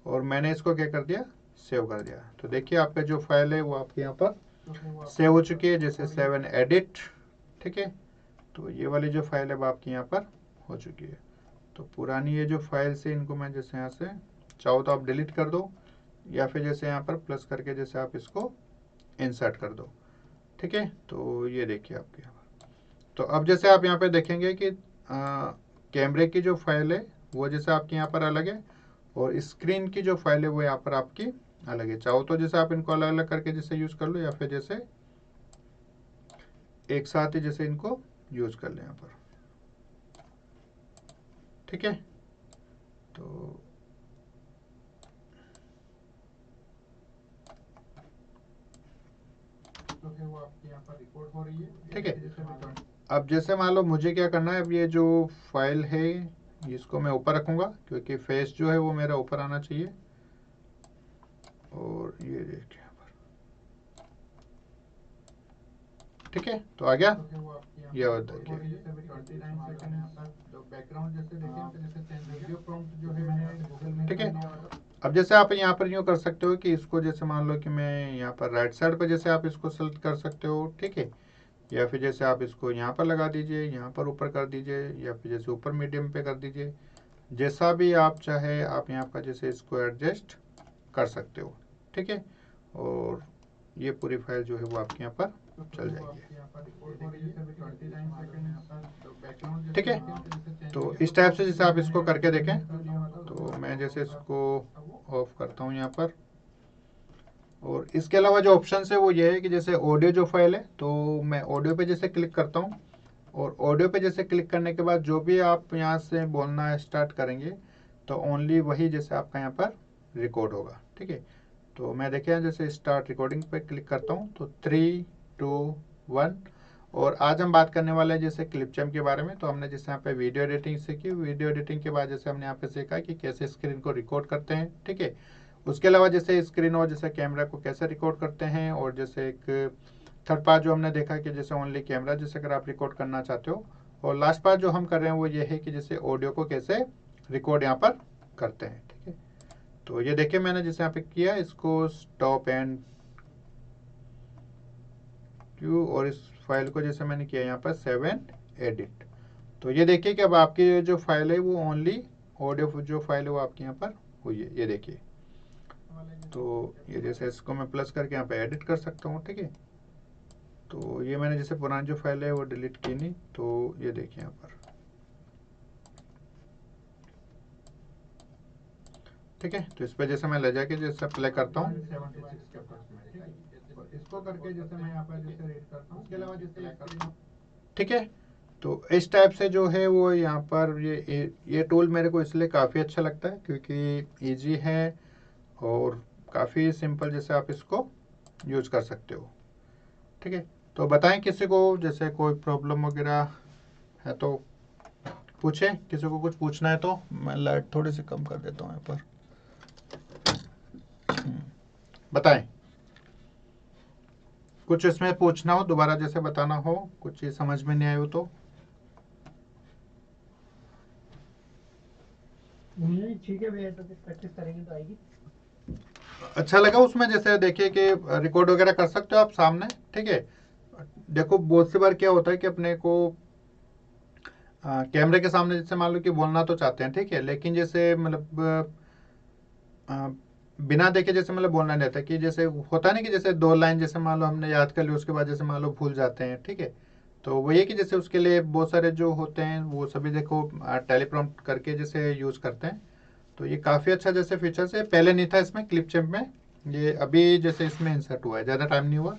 और मैंने इसको क्या कर दिया, सेव कर दिया। तो देखिए आपका जो फाइल है वो आपके यहाँ पर सेव हो चुकी है, जैसे 7 एडिट। ठीक है, तो ये वाली जो फाइल है वो आपकी यहाँ पर हो चुकी है। तो पुरानी ये जो फाइल से इनको मैं जैसे यहाँ से चाहो तो आप डिलीट कर दो, या फिर जैसे यहाँ पर प्लस करके जैसे आप इसको इंसर्ट कर दो। ठीक है, तो ये देखिए आपके यहाँ पर। तो अब जैसे आप यहाँ पे देखेंगे कि कैमरे की जो फाइल है वो जैसे आपके यहाँ पर अलग है, और स्क्रीन की जो फाइल है वो यहाँ पर आपकी अलग है। चाहो तो जैसे आप इनको अलग अलग करके जैसे यूज़ कर लो, या फिर जैसे एक साथ ही जैसे इनको यूज़ कर लें यहाँ पर। ठीक है, तो जो है वो आपके यहाँ पर रिकॉर्ड हो रही है, ठीक है। अब जैसे मान लो मुझे क्या करना है, अब ये जो फाइल है इसको मैं ऊपर रखूंगा क्योंकि फेस जो है वो मेरा ऊपर आना चाहिए। और ये देखिए यहाँ पर, ठीक है। तो आ गया ये देखिए, ठीक है। अब जैसे आप यहाँ पर यूँ कर सकते हो कि इसको जैसे मान लो कि मैं यहाँ पर राइट साइड पर जैसे आप इसको सेलेक्ट कर सकते हो, ठीक है। या फिर जैसे आप इसको यहाँ पर लगा दीजिए, यहाँ पर ऊपर कर दीजिए, या फिर जैसे ऊपर मीडियम पे कर दीजिए, जैसा भी आप चाहे आप यहाँ पर जैसे इसको एडजस्ट कर सकते हो, ठीक है। और ये पूरी फाइल जो है वो आपके यहाँ पर चल जाएगी, ठीक है। तो इस टाइप से जैसे आप इसको करके देखें। तो मैं जैसे इसको ऑफ करता हूँ यहाँ पर। और इसके अलावा जो ऑप्शन है वो ये है कि जैसे ऑडियो जो फाइल है, तो मैं ऑडियो पे जैसे क्लिक करता हूँ, और ऑडियो पे जैसे क्लिक करने के बाद जो भी आप यहाँ से बोलना स्टार्ट करेंगे तो ओनली वही जैसे आपका यहाँ पर रिकॉर्ड होगा, ठीक है। तो मैं देखिए जैसे स्टार्ट रिकॉर्डिंग पे क्लिक करता हूँ तो 3, 2, 1। और आज हम बात करने वाले हैं जैसे क्लिपचैम्प के बारे में। तो हमने जैसे यहाँ पे वीडियो एडिटिंग सीखी, वीडियो एडिटिंग के बाद जैसे हमने यहाँ पे सीखा कि कैसे स्क्रीन को रिकॉर्ड करते हैं, ठीक है। उसके अलावा जैसे स्क्रीन और जैसे कैमरा को कैसे रिकॉर्ड करते हैं, और जैसे एक थर्ड पार्ट जो हमने देखा कि जैसे ओनली कैमरा जैसे अगर आप रिकॉर्ड करना चाहते हो। और लास्ट पार्ट जो हम कर रहे हैं वो ये है कि जैसे ऑडियो को कैसे रिकॉर्ड यहाँ पर करते हैं, ठीक है। तो ये देखिए मैंने जैसे यहाँ पे किया, इसको स्टॉप एंड क्यू, और इस फाइल को जैसे मैंने किया यहाँ पर सेव एंड एडिट। तो ये देखिए कि अब आपकी जो फाइल है वो ओनली ऑडियो जो फाइल है वो आपके यहाँ पर हुई है, ये देखिए। तो ये जैसे इसको मैं प्लस करके यहाँ पे एडिट कर सकता हूँ, ठीक है। तो ये मैंने जैसे पुरानी जो फाइल है वो डिलीट की नहीं, तो ये देखिए यहाँ पर, ठीक है। तो इस पे जैसे मैं ले जाके जैसे अप्लाई करता हूँ, इसको करके जैसे मैं यहाँ पर जैसे रीड करता हूँ, उसके अलावा जैसे, ठीक है। तो इस टाइप से जो है वो यहाँ पर ये टूल मेरे को इसलिए काफ़ी अच्छा लगता है क्योंकि इजी है और काफ़ी सिंपल, जैसे आप इसको यूज कर सकते हो, ठीक है। तो बताएं किसी को जैसे कोई प्रॉब्लम वगैरह है तो पूछें, किसी को कुछ पूछना है तो। मैं लाइट थोड़ी सी कम कर देता हूँ यहाँ पर। बताएं, कुछ इसमें पूछना हो, दोबारा जैसे बताना हो, कुछ चीज समझ में नहीं आई हो तो। नहीं ठीक है भैया, तो प्रैक्टिस करेंगे तो आएगी। अच्छा लगा उसमें जैसे देखिए कि रिकॉर्ड वगैरह कर सकते हो आप सामने, ठीक है। देखो बहुत सी बार क्या होता है कि अपने को कैमरे के सामने जैसे मान लो कि बोलना तो चाहते हैं, ठीक है, लेकिन जैसे मतलब बिना देखे जैसे मतलब बोलना नहीं रहता, कि जैसे होता है ना कि जैसे 2 लाइन जैसे मान लो हमने याद कर ली, उसके बाद जैसे मान लो भूल जाते हैं, ठीक है। तो वो ये कि जैसे उसके लिए बहुत सारे जो होते हैं वो सभी देखो टेलीप्रॉम्प्ट करके जैसे यूज करते हैं। तो ये काफ़ी अच्छा जैसे फीचर्स है, पहले नहीं था इसमें क्लिपचैम्प में, ये अभी जैसे इसमें इंसर्ट हुआ है, ज़्यादा टाइम नहीं हुआ।